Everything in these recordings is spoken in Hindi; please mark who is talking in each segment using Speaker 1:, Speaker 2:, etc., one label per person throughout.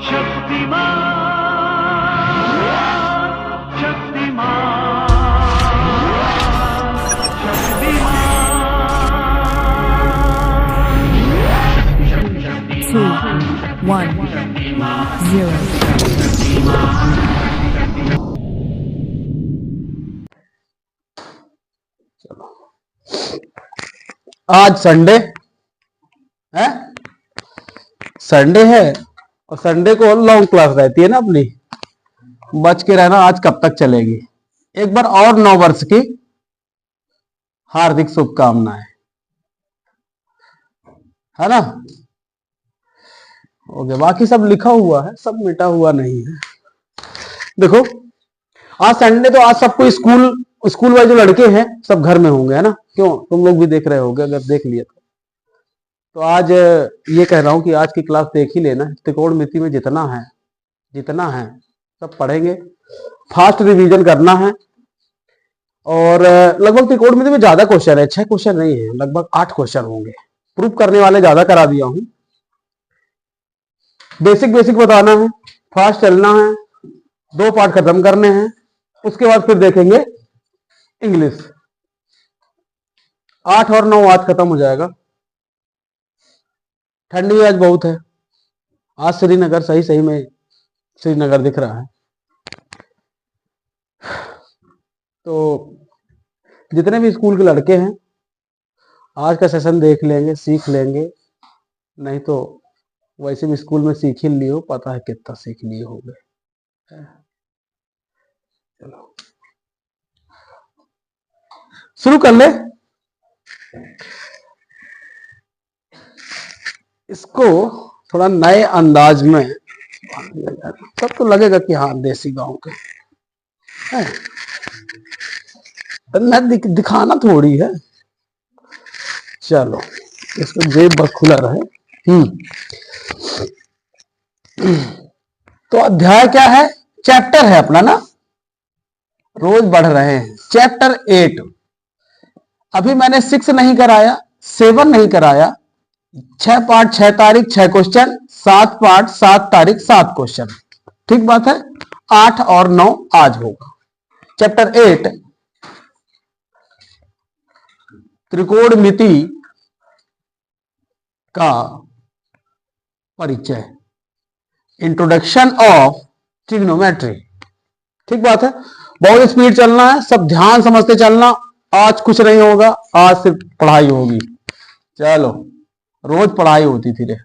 Speaker 1: Shaktimaan Shaktimaan
Speaker 2: Two, one, zero.
Speaker 3: आज संडे है, संडे है और संडे को लॉन्ग क्लास रहती है ना अपनी। बच के रहना, आज कब तक चलेगी। एक बार और 9 वर्ष की हार्दिक शुभकामनाएं, है ना। ओके, बाकी सब लिखा हुआ है, सब मिटा हुआ नहीं है। देखो आज संडे, तो आज सबको स्कूल वाले जो लड़के हैं सब घर में होंगे, है ना। क्यों, तुम लोग भी देख रहे होगे, अगर देख लिए तो आज ये कह रहा हूं कि आज की क्लास देख ही लेना। त्रिकोणमिति में जितना है सब पढ़ेंगे, फास्ट रिवीजन करना है। और लगभग त्रिकोणमिति में ज्यादा क्वेश्चन है, 6 क्वेश्चन नहीं है, लगभग 8 क्वेश्चन होंगे। प्रूफ करने वाले ज्यादा करा दिया हूं। बेसिक बताना है, फास्ट चलना है, 2 पार्ट खत्म करने हैं, उसके बाद फिर देखेंगे इंग्लिश। 8 और 9 आज खत्म हो जाएगा। ठंडी आज बहुत है, आज श्रीनगर सही में श्रीनगर दिख रहा है। तो जितने भी स्कूल के लड़के हैं आज का सेशन देख लेंगे, सीख लेंगे। नहीं तो वैसे भी स्कूल में सीख ही लिए हो, पता है कितना सीख लिए होंगे। चलो शुरू कर ले इसको थोड़ा नए अंदाज में। सब तो लगेगा कि हाँ देसी गांव के है, दिखाना थोड़ी है। चलो इसको जेब बस खुला रहे। तो अध्याय क्या है, चैप्टर है अपना ना, रोज बढ़ रहे हैं। चैप्टर 8 अभी मैंने 6 नहीं कराया, 7 नहीं कराया। 6 पार्ट 6 तारीख 6 क्वेश्चन, 7 पार्ट 7 तारीख 7 क्वेश्चन। ठीक बात है। 8 और 9 आज होगा। चैप्टर 8 त्रिकोणमिति का परिचय, इंट्रोडक्शन ऑफ ट्रिग्नोमेट्री। ठीक बात है। बहुत स्पीड चलना है, सब ध्यान समझते चलना। आज कुछ नहीं होगा, आज सिर्फ पढ़ाई होगी। चलो रोज पढ़ाई होती थी रे।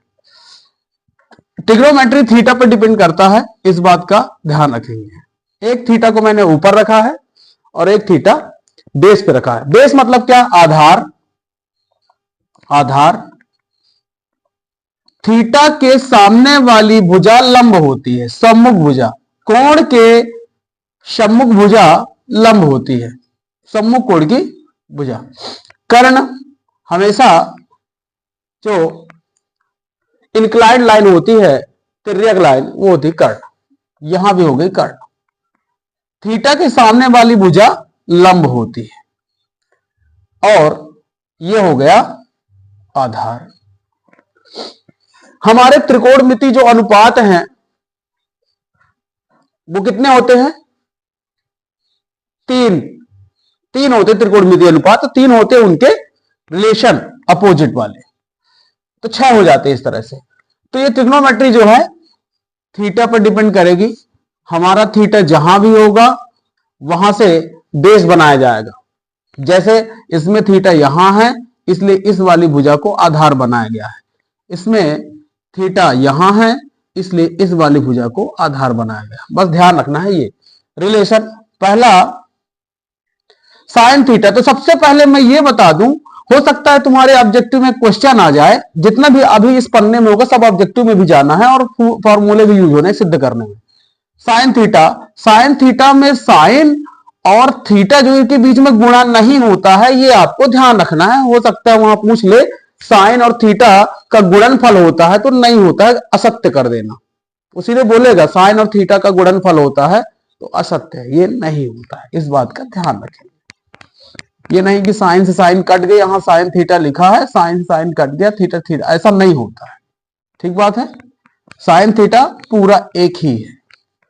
Speaker 3: ट्रिग्नोमेट्री थीटा पर डिपेंड करता है, इस बात का ध्यान रखेंगे। एक थीटा को मैंने ऊपर रखा है और एक थीटा बेस पे रखा है। बेस मतलब क्या, आधार। थीटा के सामने वाली भुजा लंब होती है, सम्मुख भुजा। कोण के सम्मुख भुजा लंब होती है, सम्मुख कोण की भुजा। कर्ण हमेशा जो इंक्लाइंड लाइन होती है, तिर्यक लाइन, वो होती है कर्ण। यहां भी हो गई कर्ण। थीटा के सामने वाली भुजा लंब होती है और ये हो गया आधार। हमारे त्रिकोणमिति जो अनुपात हैं वो कितने होते हैं, 3 होते त्रिकोणमिति अनुपात। 3 होते उनके रिलेशन अपोजिट वाले, तो 6 हो जाते इस तरह से। तो ये ट्रिग्नोमेट्री जो है थीटा पर डिपेंड करेगी। हमारा थीटा जहां भी होगा वहां से बेस बनाया जाएगा। जैसे इसमें थीटा यहां है, इसलिए इस वाली भुजा को आधार बनाया गया है। इसमें थीटा यहां है, इसलिए इस वाली भुजा को आधार बनाया गया। बस ध्यान रखना है ये रिलेशन। पहला साइन थीटा। तो सबसे पहले मैं ये बता दूं, हो सकता है तुम्हारे ऑब्जेक्टिव में क्वेश्चन आ जाए। जितना भी अभी इस पन्ने में होगा सब ऑब्जेक्टिव में भी जाना है और फॉर्मूले भी यूज होने हैं सिद्ध करने में। साइन थीटा में साइन और थीटा जो इनके बीच में गुणा नहीं होता है, ये आपको ध्यान रखना है। हो सकता है वहां पूछ ले साइन और थीटा का गुणनफल होता है, तो नहीं होता है, असत्य कर देना। उसी ने बोलेगा साइन और थीटा का गुणनफल होता है, तो असत्य है, ये नहीं होता है। इस बात का ध्यान रखें। ये नहीं कि साइन से साइन कट गए, यहां साइन थीटा लिखा है, साइन से साइन कट गया, थीटा थीटा, ऐसा नहीं होता है। ठीक बात है। साइन थीटा पूरा एक ही है,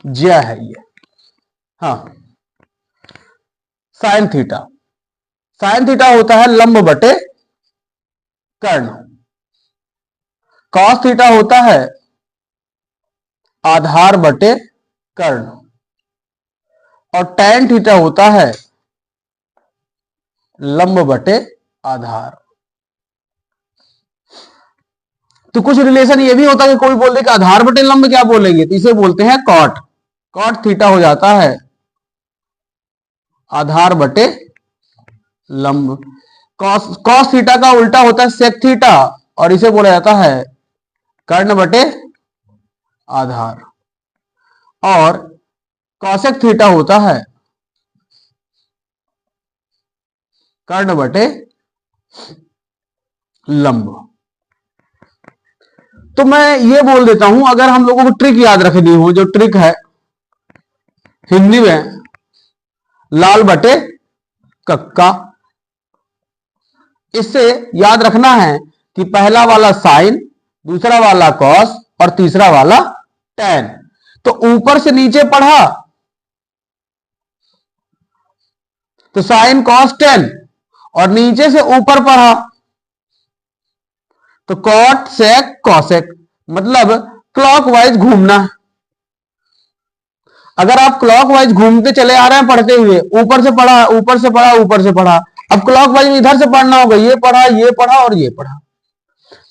Speaker 3: ज्या है ये। हाँ, साइन थीटा होता है लंब बटे कर्ण। कॉस थीटा होता है आधार बटे कर्ण, और टैन थीटा होता है लंब बटे आधार। तो कुछ रिलेशन ये भी होता है कि कोई बोल दे कि आधार बटे लंब क्या बोलेंगे, तो इसे बोलते हैं कॉट। कॉट थीटा हो जाता है आधार बटे लंब। कॉस थीटा का उल्टा होता है सेक थीटा, और इसे बोला जाता है कर्ण बटे आधार। और कॉसेक थीटा होता है कर्ण बटे लंब। तो मैं ये बोल देता हूं, अगर हम लोगों को ट्रिक याद रखनी हो, जो ट्रिक है हिंदी में लाल बटे कक्का, इससे याद रखना है कि पहला वाला साइन, दूसरा वाला कॉस और तीसरा वाला टैन। तो ऊपर से नीचे पढ़ा तो साइन कॉस टैन, और नीचे से ऊपर पढ़ा तो कॉट सेक कॉसेक, मतलब क्लॉकवाइज घूमना। अगर आप क्लॉकवाइज घूमते चले आ रहे हैं पढ़ते हुए, ऊपर से पढ़ा ऊपर से पढ़ा ऊपर से पढ़ा, अब क्लॉकवाइज में इधर से पढ़ना होगा, ये पढ़ा और ये पढ़ा।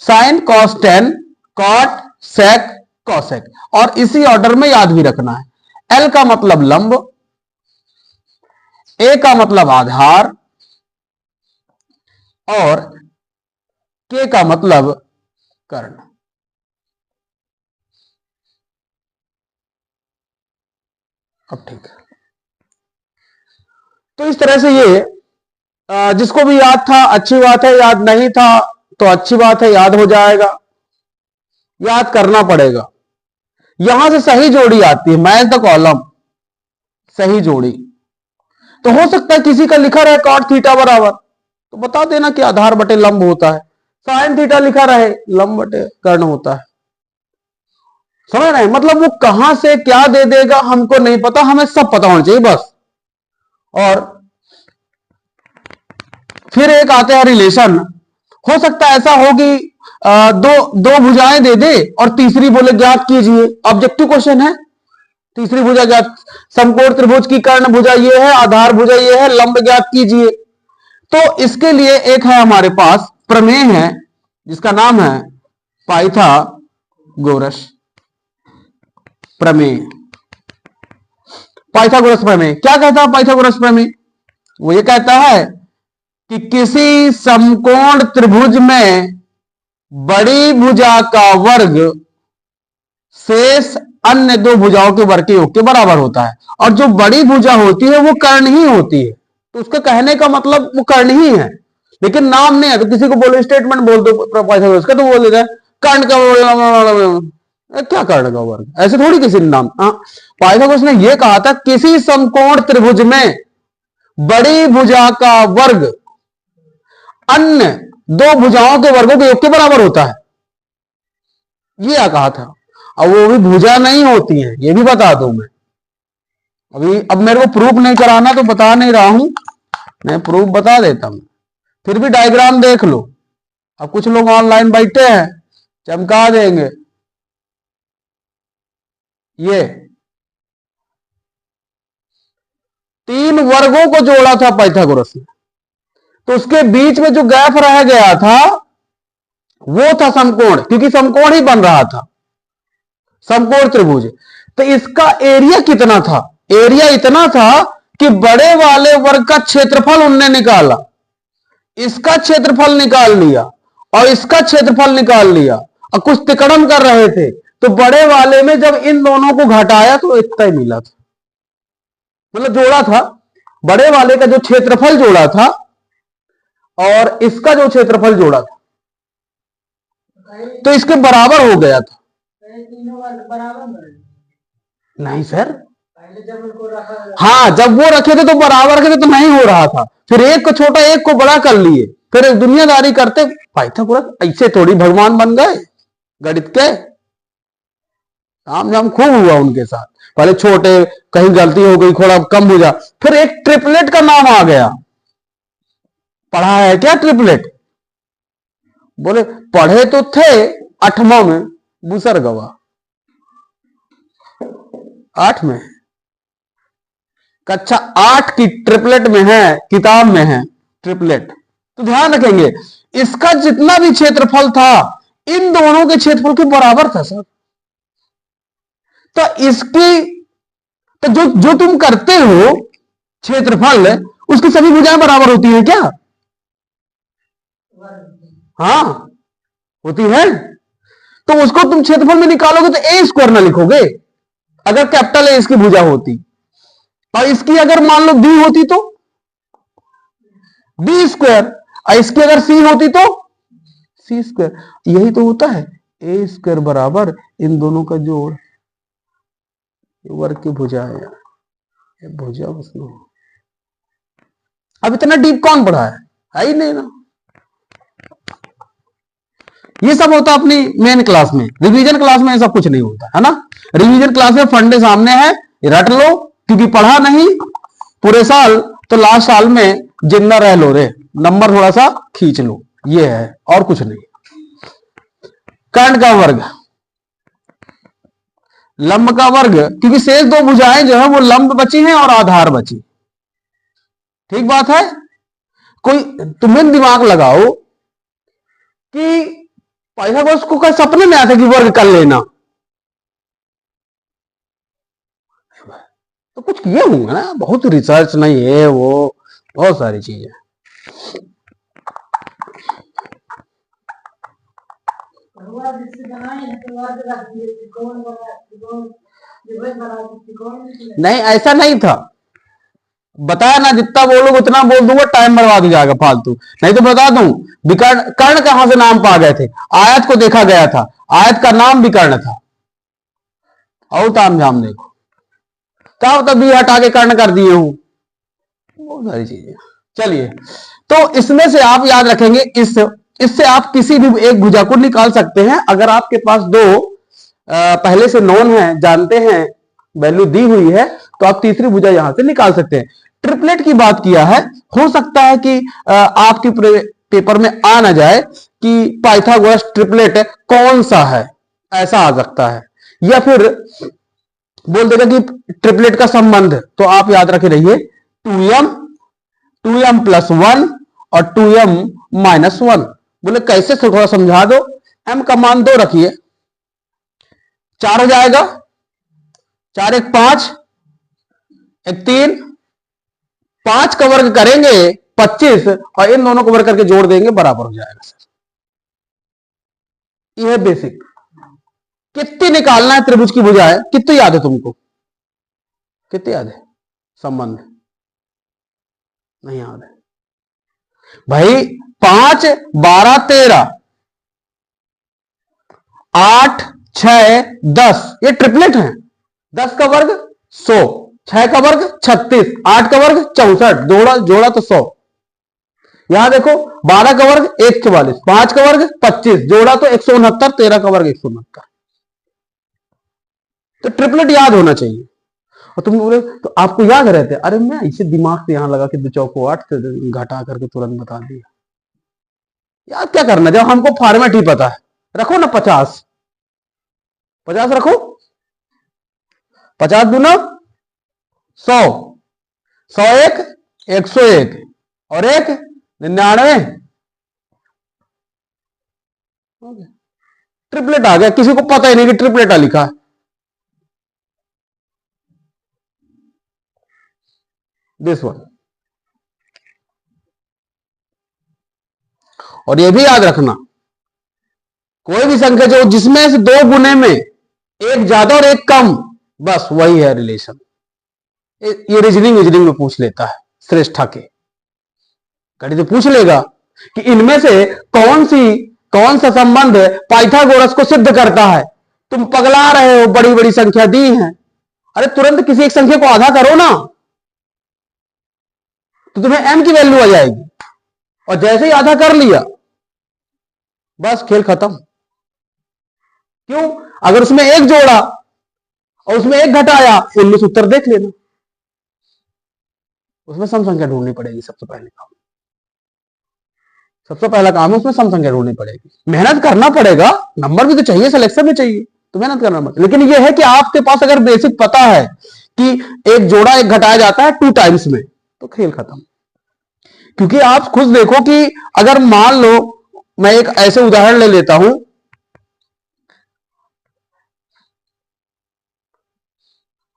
Speaker 3: Sine cos tan, cot sec cosec, और इसी ऑर्डर में याद भी रखना है। एल का मतलब लंब, ए का मतलब आधार, और के का मतलब कर्ण। अब ठीक है, तो इस तरह से ये जिसको भी याद था अच्छी बात है, याद नहीं था तो अच्छी बात है, याद हो जाएगा। याद करना पड़ेगा। यहां से सही जोड़ी आती है, मैच द कॉलम, सही जोड़ी। तो हो सकता है किसी का लिखा रहे कॉट थीटा बराबर, तो बता देना कि आधार बटे लंब होता है। साइन थीटा लिखा रहे, लंब बटे कर्ण होता है। समझ रहे हैं? मतलब वो कहां से क्या दे देगा हमको नहीं पता, हमें सब पता होना चाहिए बस। और फिर एक आते हैं रिलेशन। हो सकता है ऐसा हो कि दो भुजाएं दे दे और तीसरी बोले ज्ञात कीजिए, ऑब्जेक्टिव क्वेश्चन है। तीसरी भुजा ज्ञात, समकोण त्रिभुज की कर्ण भुजा ये है, आधार भुजा ये है, लंब ज्ञात कीजिए। तो इसके लिए एक है हमारे पास प्रमेय है जिसका नाम है पाइथागोरस प्रमेय। पाइथागोरस प्रमेय क्या कहता है? पाइथागोरस प्रमेय वो ये कहता है कि किसी समकोण त्रिभुज में बड़ी भुजा का वर्ग शेष अन्य दो भुजाओं के वर्ग के योग के बराबर होता है, और जो बड़ी भुजा होती है वो कर्ण ही होती है। तो उसका कहने का मतलब वो कर्ण ही है, लेकिन नाम नहीं है। तो किसी को बोलो स्टेटमेंट बोल दो पाइथागोरस का, तो बोल देता है कर्ण का, क्या कर्ण का वर्ग, ऐसे थोड़ी किसी ने नाम। पाइथागोरस ने यह कहा था किसी समकोण त्रिभुज में बड़ी भुजा का वर्ग अन्य दो भुजाओं के वर्गों के योग के बराबर होता है, यह कहा था। अब वो भी भुजा नहीं होती है, ये भी बता दूं मैं। अब मेरे को प्रूफ नहीं कराना तो बता नहीं रहा हूं, मैं प्रूफ बता देता हूं। फिर भी डायग्राम देख लो। अब कुछ लोग ऑनलाइन बैठे हैं, चमका देंगे। ये तीन वर्गों को जोड़ा था पाइथागोरस ने, तो उसके बीच में जो गैप रह गया था वो था समकोण, क्योंकि समकोण ही बन रहा था, समकोण त्रिभुज। तो इसका एरिया कितना था? एरिया इतना था कि बड़े वाले वर्ग का क्षेत्रफल उनने निकाला, इसका क्षेत्रफल निकाल लिया और इसका क्षेत्रफल निकाल लिया, और कुछ तिकड़म कर रहे थे, तो बड़े वाले में जब इन दोनों को घटाया तो इतना ही मिला था। मतलब जोड़ा था, बड़े वाले का जो क्षेत्रफल जोड़ा था और इसका जो क्षेत्रफल जोड़ा था, तो इसके बराबर हो गया था। नहीं सर, हाँ जब वो रखे थे तो बराबर रखे थे तो नहीं हो रहा था, फिर एक को छोटा एक को बड़ा कर लिए, फिर दुनियादारी करते। पाइथागोरस ऐसे थोड़ी भगवान बन गए गणित के। ताम झाम खूब हुआ उनके साथ, पहले छोटे, कहीं गलती हो गई थोड़ा कम हो जा, फिर एक ट्रिपलेट का नाम आ गया। पढ़ा है क्या ट्रिपलेट? बोले पढ़े तो थे 8वां में, बुसर गवा 8 में, कक्षा 8 की ट्रिपलेट में है, किताब में है ट्रिपलेट। तो ध्यान रखेंगे इसका जितना भी क्षेत्रफल था इन दोनों के क्षेत्रफल के बराबर था सर। तो इसकी, तो जो तुम करते हो क्षेत्रफल, उसकी सभी भुजाएं बराबर होती हैं क्या? हाँ होती है। तो उसको तुम क्षेत्रफल में निकालोगे तो ए स्क्वायर ना लिखोगे अगर कैपिटल ए इसकी भुजा होती, और इसकी अगर मान लो बी होती तो बी स्क्वायर, और इसकी अगर सी होती तो सी स्क्वायर। यही तो होता है ए स्क्वायर बराबर इन दोनों का जोड़, वर्ग की भुजा है यार, ये भुजा उसमें। अब इतना डीप कौन पढ़ा है ही नहीं ना। ये सब होता अपनी मेन क्लास में, रिवीजन क्लास में ये सब कुछ नहीं होता है ना। रिवीजन क्लास में फंडे सामने है, रट लो, क्योंकि पढ़ा नहीं पूरे साल तो लास्ट साल में जिंदा रह लो रे, नंबर थोड़ा सा खींच लो, ये है और कुछ नहीं। कर्ण का वर्ग, लंब का वर्ग, क्योंकि शेष दो भुजाएं जो है वो लंब बची हैं और आधार बची। ठीक बात है। कोई तुम्हें दिमाग लगाओ कि पाइथागोरस को क्या सपने में आता कि वर्ग कर लेना, तो कुछ किए होंगे ना, बहुत रिसर्च नहीं है वो, बहुत सारी चीजें। नहीं ऐसा नहीं था, बताया ना, जितना बोलोगे उतना बोल दूंगा, टाइम बर्बाद हो जाएगा फालतू। नहीं तो बता दूं विकर्ण, कर्ण कहां से नाम पा गए थे, आयत को देखा गया था, आयत का नाम विकर्ण था। और तामझाम देखो, क्या तभी हटा के कर्ण कर दिए हूं, बहुत सारी चीजें। चलिए, तो इसमें से आप याद रखेंगे, इससे आप किसी भी एक भुजा को निकाल सकते हैं। अगर आपके पास दो पहले से नोन है, जानते हैं, वैल्यू दी हुई है, तो आप तीसरी भुजा यहां से निकाल सकते हैं। ट्रिपलेट की बात किया है, हो सकता है कि आपके पेपर में आ ना जाए कि पाइथागोरस ट्रिपलेट कौन सा है, ऐसा आ सकता है, या फिर बोल देगा कि ट्रिपलेट का संबंध। तो आप याद रखे रहिए 2m प्लस 1 और 2m माइनस 1। बोले कैसे, थोड़ा समझा दो। m का मान 2 रखिए, 4 हो जाएगा, 4 1 5, 1 3, 5 का वर्ग करेंगे 25, और इन दोनों को वर्ग करके जोड़ देंगे, बराबर हो जाएगा सर। यह है बेसिक। कितनी निकालना है त्रिभुज की भुजा है, कितनी याद है तुमको, कितनी याद है? संबंध नहीं याद है भाई। 5 12 13, 8 6 10, ये ट्रिपलेट है। 10 का वर्ग 100, 6 का वर्ग 36, 8 का वर्ग 64, जोड़ा तो 100। यहां देखो 12 का वर्ग 144, 5 का वर्ग 25, जोड़ा तो 169, 13 का वर्ग 169। तो ट्रिपलेट याद होना चाहिए। और तुम बोले तो आपको याद रहते, अरे मैं इसे दिमाग से यहां लगा के 2 चौको 8 से घटा करके तुरंत बता दिया। याद क्या करना, जब हमको फॉर्मेट ही पता है। रखो ना 50 रखो, 50 दूना 100, 101, 101 और 1 99। ट्रिपलेट आ गया, किसी को पता ही नहीं कि ट्रिपलेट लिखा है। This one. और ये भी याद रखना, कोई भी संख्या जो जिसमें से 2 गुने में एक ज्यादा और एक कम, बस वही है रिलेशन। ये रीजनिंग में पूछ लेता है, श्रेष्ठा के गणित पूछ लेगा कि इनमें से कौन सा संबंध पाइथागोरस को सिद्ध करता है। तुम पगला रहे हो, बड़ी बड़ी संख्या दी है, अरे तुरंत किसी एक संख्या को आधा करो ना, तो तुम्हें m की वैल्यू आ जाएगी, और जैसे ही आधा कर लिया बस खेल खत्म। क्यों? अगर उसमें 1 जोड़ा और उसमें 1 घटाया, 19 उत्तर देख लेना। उसमें सम संख्या ढूंढनी पड़ेगी सबसे पहले काम। सबसे पहला काम है उसमें सम संख्या ढूंढनी पड़ेगी। मेहनत करना पड़ेगा, नंबर भी तो चाहिए, सिलेक्शन भी चाहिए, तो मेहनत करना पड़ेगा। लेकिन यह है कि आपके पास अगर बेसिक पता है कि एक जोड़ा 1 घटाया जाता है 2 टाइम्स में, तो खेल खत्म। क्योंकि आप खुद देखो कि अगर मान लो मैं एक ऐसे उदाहरण ले लेता हूं,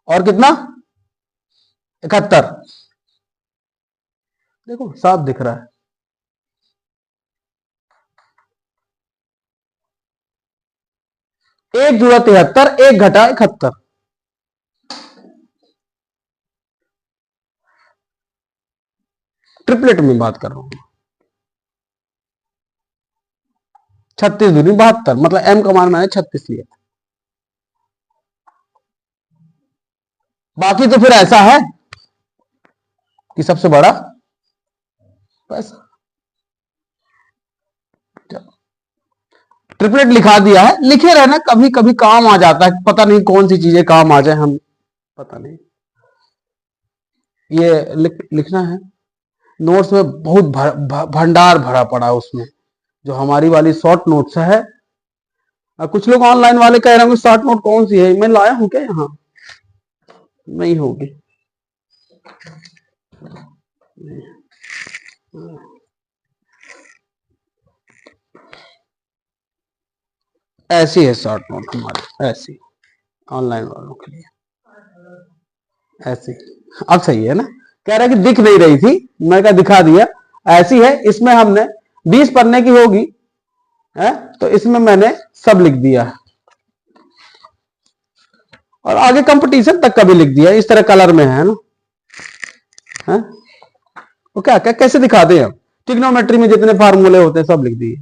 Speaker 3: और कितना 71, देखो साफ दिख रहा है, एक जुड़ा 73, 1 घटा 71। ट्रिपलेट में बात कर रहा हूं। 36 दूनी 72, मतलब m का मान मैंने 36 लिया। बाकी तो फिर ऐसा है कि सबसे बड़ा पैसा। ट्रिपलेट लिखा दिया है, लिखे रहना, कभी कभी काम आ जाता है, पता नहीं कौन सी चीजें काम आ जाए, हम पता नहीं। ये लिखना है। नोट्स में बहुत भंडार भरा पड़ा है उसमें, जो हमारी वाली शॉर्ट नोट्स है। कुछ लोग ऑनलाइन वाले कह रहे हैं शॉर्ट नोट कौन सी है, मैं लाया हूं क्या, यहाँ नहीं होगी। ऐसी है शॉर्ट नोट हमारी, ऐसी ऑनलाइन वालों के लिए ऐसी। अब सही है ना, कह रहा है कि दिख नहीं रही थी, मैं क्या दिखा दिया। ऐसी है, इसमें हमने 20 पन्ने की होगी है, तो इसमें मैंने सब लिख दिया है, और आगे कंपटीशन तक का भी लिख दिया, इस तरह कलर में है ना। है वो क्या क्या कैसे दिखाते हैं, ट्रिग्नोमेट्री में जितने फार्मूले होते हैं सब लिख दिए।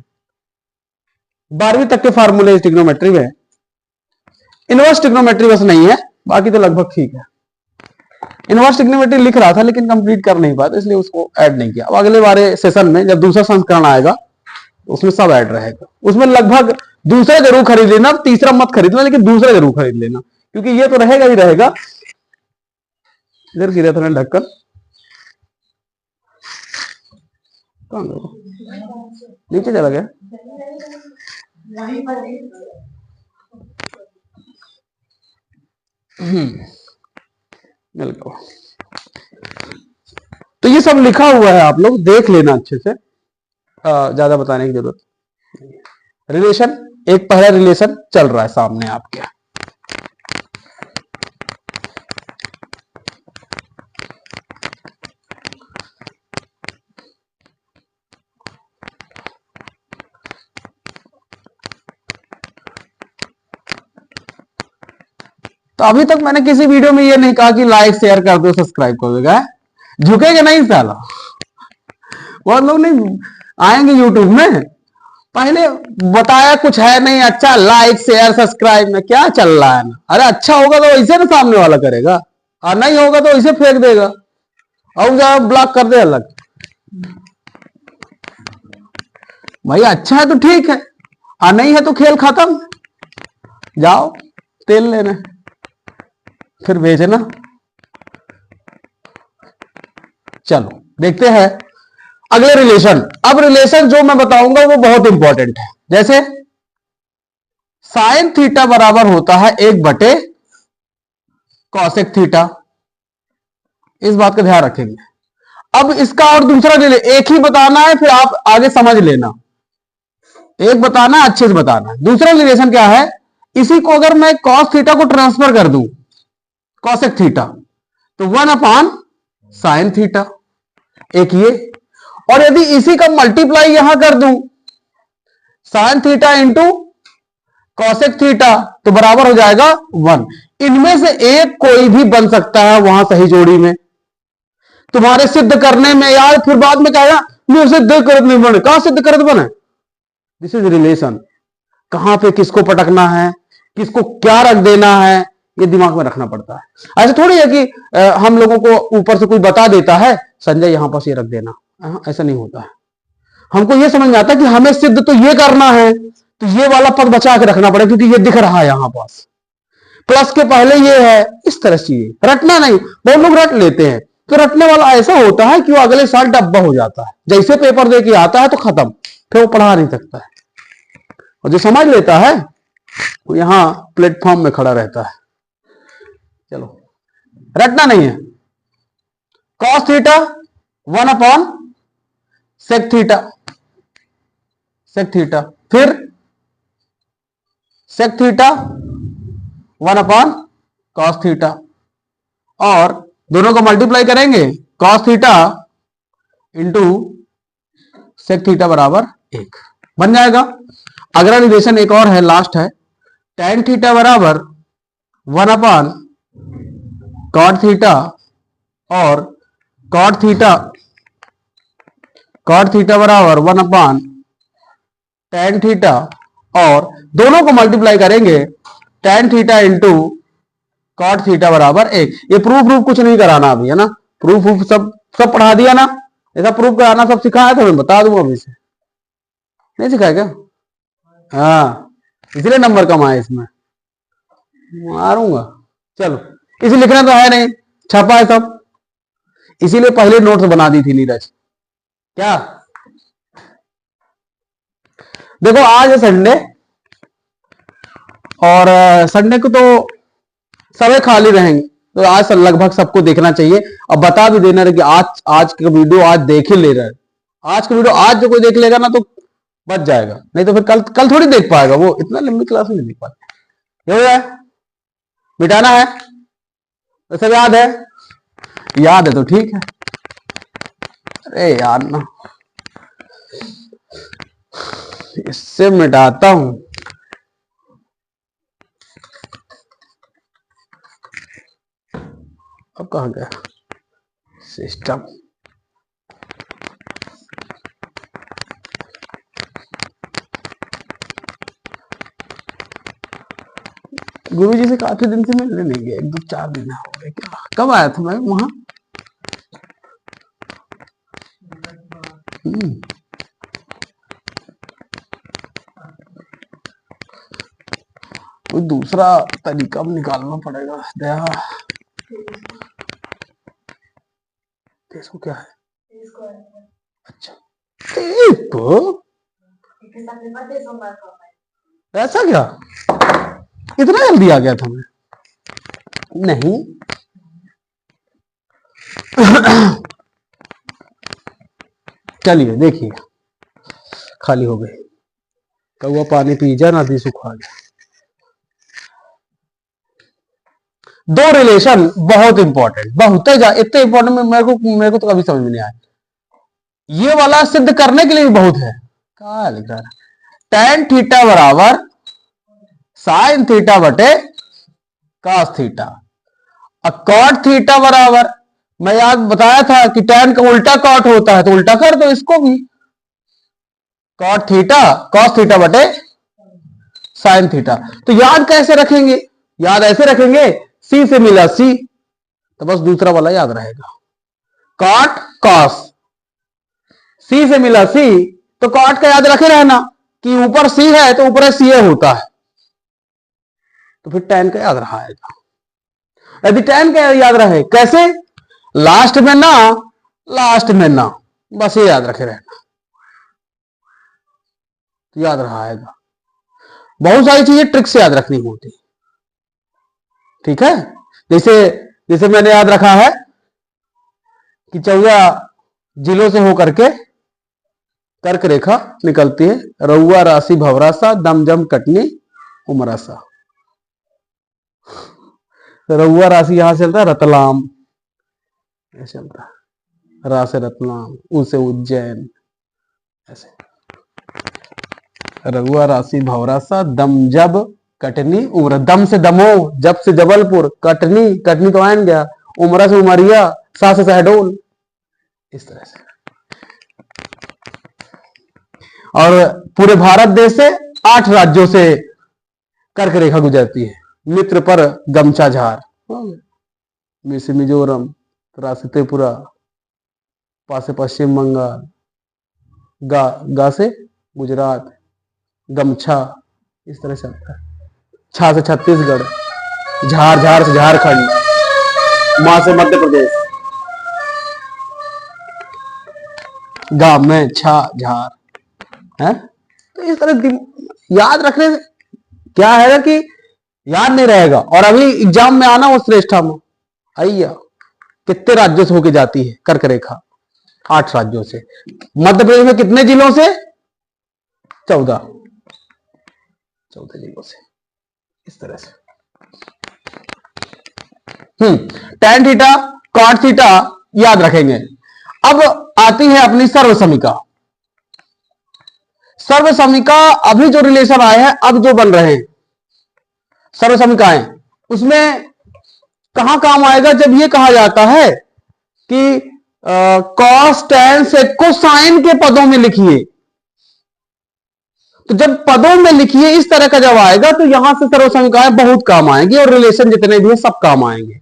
Speaker 3: 12वीं तक के फार्मूले ट्रिग्नोमेट्री में, इनवर्स ट्रिग्नोमेट्री बस नहीं है, बाकी तो लगभग ठीक है। इनवर्स ट्रिग्नोमेट्री लिख रहा था लेकिन कंप्लीट कर नहीं पाया, इसलिए उसको ऐड नहीं किया। अब अगले बारे सेशन में जब दूसरा संस्करण आएगा उसमें सब ऐड रहेगा। उसमें लगभग दूसरा जरूर खरीद लेना, तीसरा मत खरीदना, लेकिन दूसरा जरूर खरीद लेना, क्योंकि ये तो रहेगा ही रहेगा। इधर गिरा था ढक्कन, नीचे चला गया। तो ये सब लिखा हुआ है, आप लोग देख लेना अच्छे से, ज्यादा बताने की जरूरत नहीं है। रिलेशन, एक पहला रिलेशन चल रहा है सामने आपके। तो अभी तक मैंने किसी वीडियो में ये नहीं कहा कि लाइक शेयर कर दो सब्सक्राइब कर देगा, झुकेगा नहीं साला। बहुत लोग नहीं आएंगे यूट्यूब में, पहले बताया कुछ है नहीं, अच्छा लाइक शेयर सब्सक्राइब में क्या चल रहा है ना। अरे अच्छा होगा तो वैसे ना सामने वाला करेगा, और नहीं होगा तो वैसे फेंक देगा, और जब ब्लॉक कर दे अलग। भाई अच्छा है तो ठीक है, और नहीं है तो खेल खत्म, जाओ तेल लेना फिर बेचना। चलो देखते हैं अगले रिलेशन। अब रिलेशन जो मैं बताऊंगा वो बहुत इंपॉर्टेंट है। जैसे साइन थीटा बराबर होता है 1 बटे कॉसेक थीटा, इस बात का ध्यान रखेंगे। अब इसका और दूसरा एक ही बताना है, फिर आप आगे समझ लेना। एक बताना है, अच्छे से बताना है। दूसरा रिलेशन क्या है, इसी को अगर मैं कॉस थीटा को ट्रांसफर कर दूं कॉसेक थीटा, तो 1/साइन थीटा, एक ये। और यदि इसी का मल्टीप्लाई यहां कर दूं sine theta into cosec theta, तो बराबर हो जाएगा 1। इनमें से एक कोई भी बन सकता है वहां सही जोड़ी में। तुम्हारे सिद्ध करने में यार फिर बाद में कहेगा मैं सिद्ध करत नहीं बने, कहां सिद्ध करत बने। दिस इज रिलेशन, कहां पे किसको पटकना है, किसको क्या रख देना है, ये दिमाग में रखना पड़ता है। ऐसा थोड़ी है कि हम लोगों को ऊपर से कोई बता देता है संजय यहां पास ये रख देना, ऐसा नहीं होता है। हमको ये समझ में आता है कि हमें सिद्ध तो ये करना है, तो ये वाला पद बचा के रखना पड़ेगा क्योंकि ये दिख रहा है यहां पास। प्लस के पहले ये है, इस तरह से रटना नहीं। बहुत लोग रट लेते हैं, तो रटने वाला ऐसा होता है कि वो अगले साल डब्बा हो जाता है, जैसे पेपर दे के आता है तो खत्म, फिर वो पढ़ा नहीं सकता है। और जो समझ लेता है वो यहां प्लेटफॉर्म में खड़ा रहता है। चलो, रटना नहीं है। Cos theta 1 upon sec theta, sec theta, फिर sec theta 1 upon cos theta, और दोनों को मल्टीप्लाई करेंगे, cos theta into sec theta बराबर 1 बन जाएगा। अगला रिलेशन एक और है, लास्ट है, tan थीटा बराबर 1 अपॉन कॉट थीटा, और कॉट थीटा बराबर 1 अपॉन tan थीटा, और दोनों को मल्टीप्लाई करेंगे, tan theta into cot theta बराबर 1। ये प्रूफ कुछ नहीं कराना अभी, है ना, प्रूफ सब पढ़ा दिया ना, ऐसा प्रूफ कराना सब सिखाया तो मैं बता दूंगा अभी से, नहीं सिखाया क्या? हाँ, इसलिए नंबर कम आए, इसमें मारूंगा। चलो, इसे लिखना तो है नहीं, छपा है सब, इसीलिए पहले नोट्स बना दी थी नीरज। क्या देखो, आज है संडे, और संडे को तो सभी खाली रहेंगे, तो आज लगभग सबको देखना चाहिए। अब बता भी देना कि आज का वीडियो आज देख ही ले रहा है, आज का वीडियो आज जो कोई देख लेगा ना तो बच जाएगा, नहीं तो फिर कल थोड़ी देख पाएगा, वो इतना लंबी क्लास में नहीं देख पाएगा। हो गया, मिटाना है तो सब याद है, याद है तो ठीक है। अरे यार ना, इससे मिटाता हूं। अब कहां गया सिस्टम? गुरुजी से काफी दिन से मिलने नहीं गए, 1-2-4 दिन हो गए। क्या कब आया था मैं वहां? कोई दूसरा तरीका भी निकालना पड़ेगा। दया, इसको क्या है? अच्छा, ऐसा क्या? इतना जल्दी आ गया था मैं? नहीं चलिए देखिए, खाली हो गई। कौआ पानी पी जा, नदी सुखा गया। दो रिलेशन बहुत इंपॉर्टेंट, बहुत इतने इंपॉर्टेंट मेरे को तो कभी समझ में नहीं आया। ये वाला सिद्ध करने के लिए भी बहुत है। क्या लिख रहा है? tan थीटा बराबर साइन थीटा बटे cos थीटा, और cot थीटा बराबर, मैं याद बताया था कि tan का उल्टा cot होता है, तो उल्टा कर दो इसको भी, cot थीटा cos थीटा बटे साइन थीटा। तो याद कैसे रखेंगे? याद ऐसे रखेंगे, C से मिला C, तो बस दूसरा वाला याद रहेगा, cot cos, C से मिला C, तो cot का याद रखे रहना कि ऊपर C है तो ऊपर CA होता है, तो फिर tan का याद रहेगा। यदि tan का याद रहे कैसे? लास्ट में ना, बस ये याद रखे रहना, तो याद रहेगा। बहुत सारी चीजें ट्रिक से याद रखनी होती, ठीक है। जैसे मैंने याद रखा है कि 14 जिलों से होकर के कर्क रेखा निकलती है, रउआ राशि भवरासा, दम जम कटनी उमरासा। रउआ राशि यहां से चलता है रतलाम, ऐसे चलता है, रा से रतलाम, उ से उज्जैन, ऐसे। रउआ राशि भवरासा, दम जब कटनी उमरा, दम से दमोह, जब से जबलपुर, कटनी तो आन गया, उमरा से उमरिया, सा से शहडोल, इस तरह से। और पूरे भारत देश से 8 राज्यों से कर्क रेखा गुजरती है, मित्र पर गमछा झार, से मिजोरम, त्रा से त्रिपुरा, पा से पश्चिम बंगाल, गा से गुजरात, गमछा, इस तरह से आता है, छा से छत्तीसगढ़, झार, झार से झारखंड, मां से मध्य प्रदेश, गांव में छा झार है। तो इस तरह याद रखने से क्या है कि याद नहीं रहेगा। और अभी एग्जाम में आना वो श्रेष्ठा में आइया कितने राज्यों से होके जाती है कर्क रेखा, 8 राज्यों से। मध्य प्रदेश में कितने जिलों से? 14 जिलों से। इस तरह से tan थीटा cot थीटा याद रखेंगे। अब आती है अपनी सर्वसमीका। सर्वसमीका अभी जो रिलेशन आए हैं, अब जो बन रहे हैं सर्वसमीकाएं, उसमें कहां काम आएगा? जब ये कहा जाता है कि कॉस टैन सेक को साइन के पदों में लिखिए। तो जब पदों में लिखिए इस तरह का जब आएगा तो यहां से सर्वसमीकाएं बहुत काम आएंगी और रिलेशन जितने भी है सब काम आएंगे।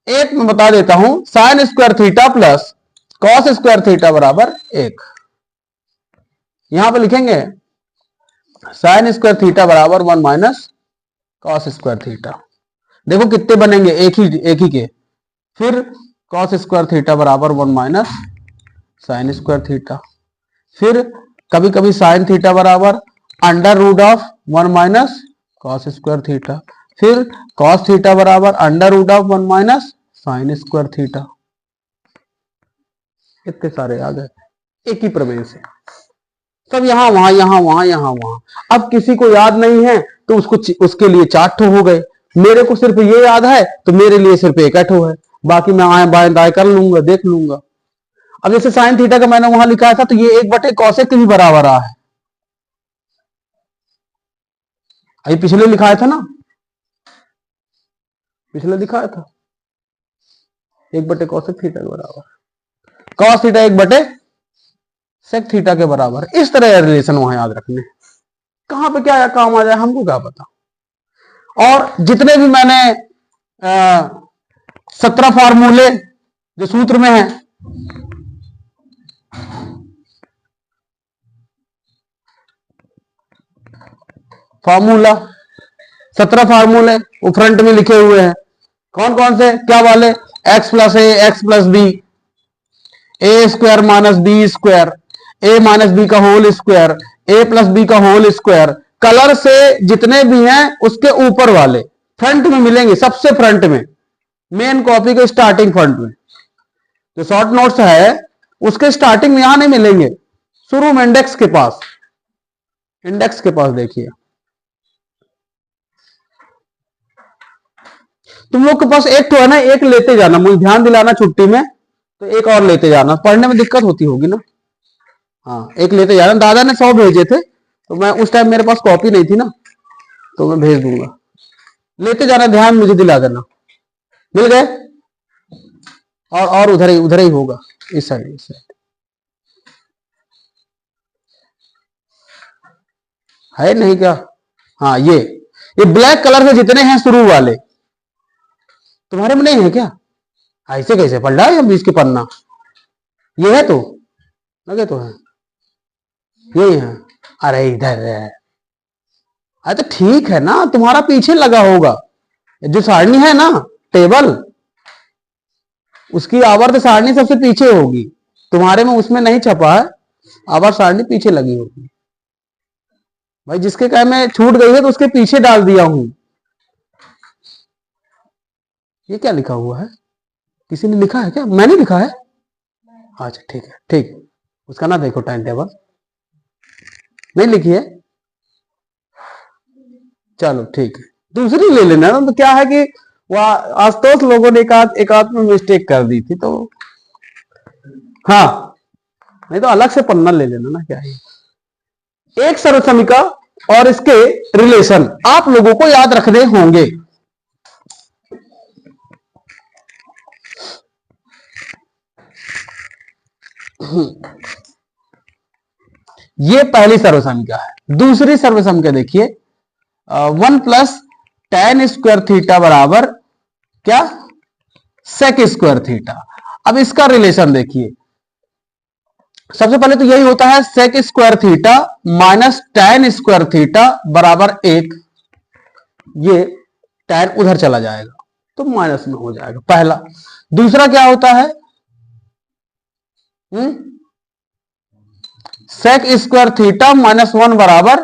Speaker 3: एक मैं बता देता हूं, sign square theta plus cos square theta बराबर 1। यहां पे लिखेंगे साइन स्क्वायर थीटा बराबर 1 माइनस कॉस स्क्वायर थीटा। देखो कितने बनेंगे, एक ही के। फिर कॉस स्क्वायर थीटा बराबर 1 माइनस साइन स्क्वायर थीटा। फिर कभी कभी साइन थीटा बराबर under root of 1 minus cos square theta. फिर कॉस थीटा बराबर under root of 1 minus sine square theta. इतने सारे आ गए एक ही प्रमेय से। सब यहां वहां यहां वहां यहां वहां। अब किसी को याद नहीं है तो उसके लिए 4 ठो हो गए। मेरे को सिर्फ ये याद है तो मेरे लिए सिर्फ 1 ठो है, बाकी मैं आए बाएं दाएं कर लूंगा, देख लूंगा। अब जैसे साइन थीटा का मैंने वहां लिखा था तो ये 1 बटे कॉसेक के भी बराबर आ है। अभी पिछले लिखाया था ना, पिछले दिखाया था 1 बटे कॉसेक थीटा के बराबर, कॉस थीटा 1 बटे सेक थीटा के बराबर। इस तरह रिलेशन वहां याद रखने, कहां पे क्या काम आ जाए हमको क्या पता। और जितने भी मैंने 17 फार्मूले जो सूत्र में है, फार्मूला 17 फार्मूले वो फ्रंट में लिखे हुए हैं। कौन कौन से, क्या वाले? एक्स प्लस ए एक्स प्लस बी, ए स्क्वायर माइनस बी स्क्वायर, ए माइनस बी का whole square, a plus B का होल स्क्वायर। कलर से जितने भी हैं उसके ऊपर वाले फ्रंट में मिलेंगे, सबसे फ्रंट में, मेन कॉपी के स्टार्टिंग फ्रंट में। जो शॉर्ट नोट्स है उसके स्टार्टिंग में यहां नहीं मिलेंगे, शुरू में इंडेक्स के पास, इंडेक्स के पास देखिए। तुम लोग के पास एक तो है ना, एक लेते जाना, मुझे ध्यान दिलाना छुट्टी में, तो एक और लेते जाना, पढ़ने में दिक्कत होती होगी ना। हाँ एक लेते जाना। दादा ने 100 भेजे थे तो मैं उस टाइम मेरे पास कॉपी नहीं थी ना, तो मैं भेज दूंगा, लेते जाना, ध्यान मुझे दिला देना। मिल गए? और उधर ही होगा, इस साइड, इस साइड है नहीं क्या? हाँ ये ब्लैक कलर से जितने हैं शुरू वाले तुम्हारे में नहीं है क्या? ऐसे कैसे पढ़ रहा है 20 के पन्ना? ये है तो लगे तो है, यही है। अरे इधर है। अरे तो ठीक है ना, तुम्हारा पीछे लगा होगा। जो सारणी है ना टेबल, उसकी आवर्त सारणी सबसे पीछे होगी, तुम्हारे में उसमें नहीं छपा है, आवर्त सारणी पीछे लगी होगी। भाई जिसके कहे में छूट गई है तो उसके पीछे डाल दिया हूं। ये क्या लिखा हुआ है? किसी ने लिखा है क्या? मैंने लिखा है? अच्छा ठीक है, ठीक, उसका ना देखो, टाइम टेबल नहीं लिखी है, चलो ठीक है, दूसरी ले लेना ना। तो क्या है कि वह आशुतोष लोगों ने एक आध में मिस्टेक कर दी थी, तो हाँ, नहीं तो अलग से पन्ना ले लेना ना, क्या है। एक सर्वसमीका और इसके रिलेशन आप लोगों को याद रखने होंगे। ये पहली सर्वसमीका है। दूसरी सर्वसमीका देखिए, 1 प्लस tan स्क्वायर थीटा बराबर क्या? Sec square theta. अब इसका रिलेशन देखिए, सबसे पहले तो यही होता है sec square theta minus tan square theta बराबर 1। ये tan उधर चला जाएगा तो माइनस में हो जाएगा पहला। दूसरा क्या होता है, सेक स्क्वायर थीटा माइनस 1 बराबर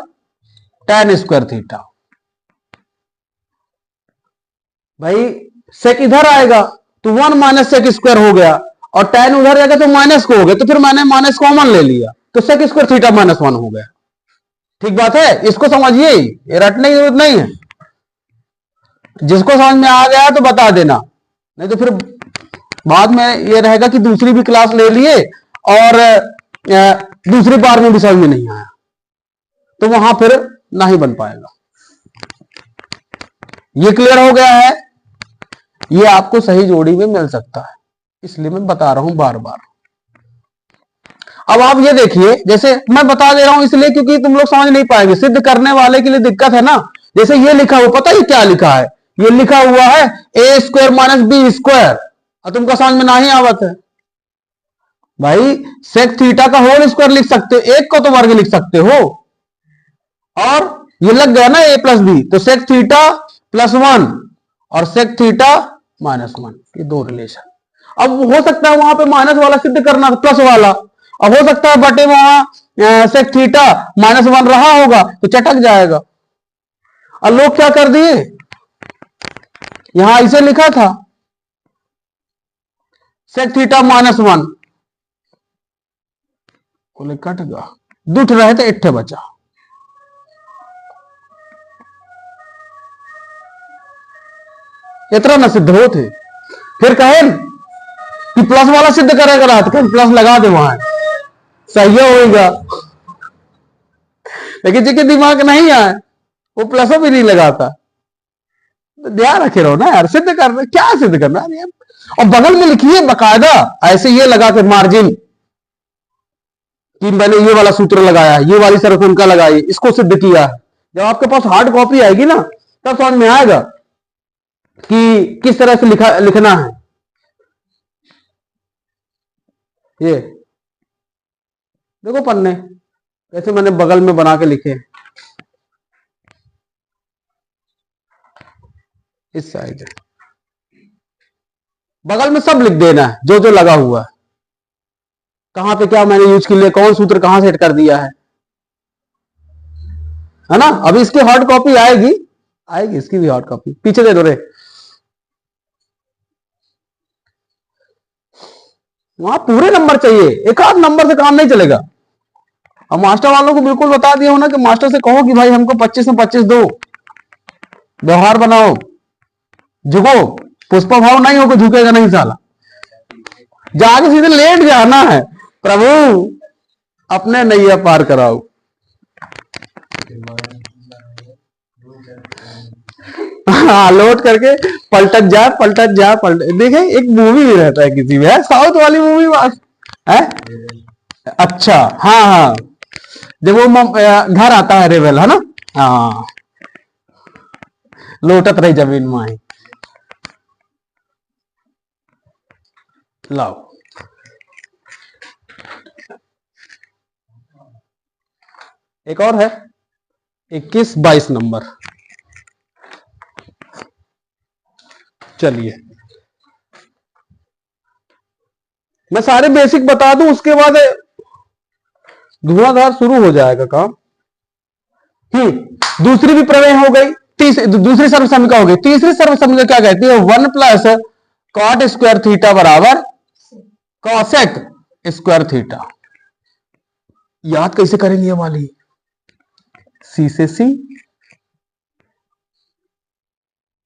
Speaker 3: tan स्क्वायर थीटा। भाई सेक इधर आएगा तो 1 माइनस सेक स्क्वायर हो गया और tan उधर जाएगा तो माइनस को हो गया, तो फिर मैंने माइनस कॉमन ले लिया तो सेक स्क्वायर थीटा माइनस 1 हो गया। ठीक बात है, इसको समझिए, ये रटने की जरूरत नहीं है। जिसको समझ में आ गया तो बता देना, नहीं तो फिर बाद में ये रहेगा कि दूसरी भी क्लास ले लिए और दूसरी बार में भी समझ में नहीं आया तो वहां फिर नहीं बन पाएगा। ये क्लियर हो गया है, ये आपको सही जोड़ी में मिल सकता है, इसलिए मैं बता रहा हूं बार बार। अब आप ये देखिए, जैसे मैं बता दे रहा हूं इसलिए क्योंकि तुम लोग समझ नहीं पाएंगे, सिद्ध करने वाले के लिए दिक्कत है ना। जैसे ये लिखा हुआ, पता है क्या लिखा है, ये लिखा हुआ है ए स्क्वायर माइनस बी स्क्वायर, और तुमको समझ में नहीं आवत है। भाई सेक थीटा का होल स्क्वायर लिख सकते हो, एक को तो वर्ग लिख सकते हो, और ये लग गया ना ए प्लस बी, तो सेक थीटा प्लस 1 और सेक थीटा माइनस 1, ये दो रिलेशन। अब हो सकता है वहां पे माइनस वाला सिद्ध करना प्लस वाला, अब हो सकता है बटे वहां सेक थीटा माइनस 1 रहा होगा तो चटक जाएगा। और लोग क्या कर दिए, यहां इसे लिखा था सेक थीटा माइनस 1, बोले कट गया, दुठ रहे थे इट्ठे बचा। इतना न सिद्ध हो थे, फिर कहे कि प्लस वाला सिद्ध करेगा रात का, प्लस लगा दे वहां, सही होगा। लेकिन जिसके दिमाग नहीं आए वो प्लस भी नहीं लगाता। तो ध्यान रखे रहो ना यार, सिद्ध करना क्या सिद्ध करना यार। और बगल में लिखिए बकायदा ऐसे ये लगा के मार्जिन कि मैंने ये वाला सूत्र लगाया, ये वाली सरफुनका लगाई, इसको सिद्ध किया है। जब आपके पास हार्ड कॉपी आएगी ना तब समझ में आएगा कि किस तरह से लिखना है। ये देखो पन्ने कैसे मैंने बगल में बना के लिखे, इस साइड बगल में सब लिख देना है जो जो लगा हुआ है, कहां पे क्या मैंने यूज के लिए कौन सूत्र कहां सेट कर दिया है ना। अभी इसकी हार्ड कॉपी आएगी, आएगी इसकी भी हार्ड कॉपी, पीछे दे दो रे। वहां पूरे नंबर चाहिए, एक आध नंबर से काम नहीं चलेगा। अब मास्टर वालों को बिल्कुल बता दिया हो ना कि मास्टर से कहो कि भाई हमको 25 में 25 दो, व्यवहार बनाओ, झुको, पुष्पा भाव नहीं होगा, झुकेगा नहीं साला, जाके सीधे लेट जाना है, प्रभु अपने नैया पार कराओ। हाँ लौट करके पलटत जा पलटत जा पलट। देखे एक मूवी भी रहता है किसी में, साउथ वाली मूवी है, अच्छा हाँ हाँ, जब वो घर आता है रेवल है ना, हाँ लोटत रही जमीन में। लाओ एक और है 21-22 नंबर, चलिए मैं सारे बेसिक बता दूं, उसके बाद धुआंधार शुरू हो जाएगा काम। दूसरी भी प्रमेय हो गई, दूसरी सर्वसमीका हो गई। तीसरी सर्वसमीका क्या कहती है, 1 प्लस कॉट स्क्वायर थीटा बराबर कॉसेक स्क्वायर थीटा। याद कैसे करेंगे ये वाली, सी से सी,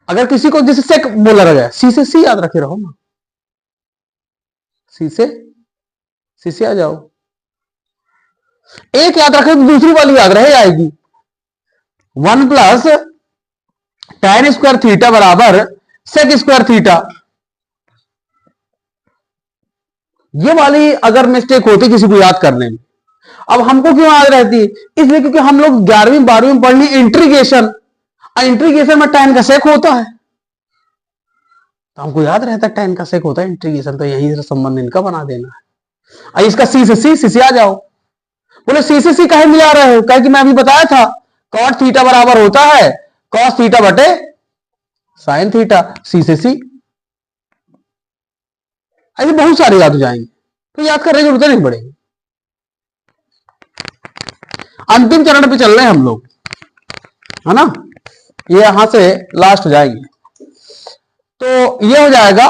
Speaker 3: अगर किसी को जैसे सेक बोला रहा सी से सी याद रखे रहो ना, सी से आ जाओ। एक याद रखे तो दूसरी वाली याद रहे आएगी, 1 प्लस tan स्क्वायर थीटा बराबर सेक स्क्वायर थीटा। ये वाली अगर मिस्टेक होती किसी को याद करने में, अब हमको क्यों याद रहती, इसलिए क्योंकि हम लोग 11वीं 12वीं में पढ़नी इंट्रीगेशन, इंट्रीगेशन में tan का सेक होता है, तो हमको याद रहता है tan का सेक होता है इंट्रीगेशन, तो यहीं से संबंध इनका बना देना है। इसका सी से आ जाओ। बोले सी से सी कहे मिला रहे हो, कहे कि मैं अभी बताया था कॉट थीटा बराबर होता है कॉस थीटा बटे साइन थीटा, सी से सी। ऐसे बहुत सारे याद हो जाएंगे, तो याद करने की जरूरत नहीं पड़ेगी। अंतिम चरण पे चल रहे हैं हम लोग, है ना। ये यहां से लास्ट हो जाएंगे, तो ये हो जाएगा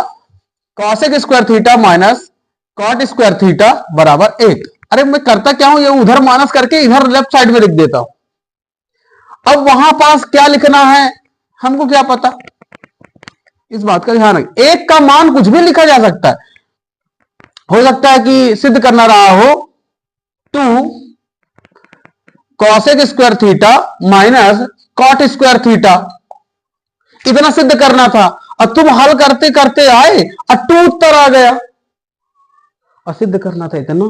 Speaker 3: cosec square theta minus cot square theta बराबर 1। अरे मैं करता क्या हूं, ये उधर माइनस करके इधर लेफ्ट साइड में लिख देता हूं। अब वहां पास क्या लिखना है हमको क्या पता, इस बात का ध्यान रखें। एक का मान कुछ भी लिखा जा सकता है। हो सकता है कि सिद्ध करना रहा हो 2 cosec square theta minus cot square theta, इतना सिद्ध करना था। और तुम हल करते करते आए और 2 उत्तर आ गया, और सिद्ध करना था इतना,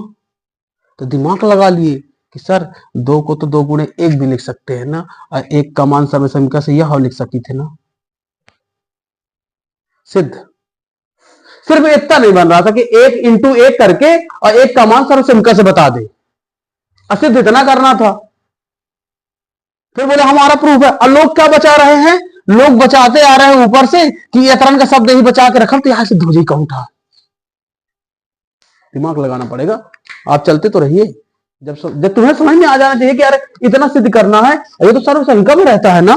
Speaker 3: तो दिमाग लगा लिए कि सर 2 को तो 2 गुणे 1 भी लिख सकते हैं ना, और 1 का मान समय समीकरण से यह लिख सकती थे ना। सिद्ध सिर्फ इतना नहीं बन रहा था कि 1 इंटू 1 करके और 1 का मान सर्व समीकरण से बता दे, असिद्ध इतना करना था। फिर बोले हमारा प्रूफ है। और लोग क्या बचा रहे हैं, लोग बचाते आ रहे हैं ऊपर से कि यतरन का शब्द ही बचा के रखा, तो यहां सिद्ध हो जाए कौन था। दिमाग लगाना पड़ेगा। आप चलते तो रहिए, जब तुम्हें समझ में आ जाना चाहिए कि यार इतना सिद्ध करना है, ये तो सर्व संख्या में रहता है ना,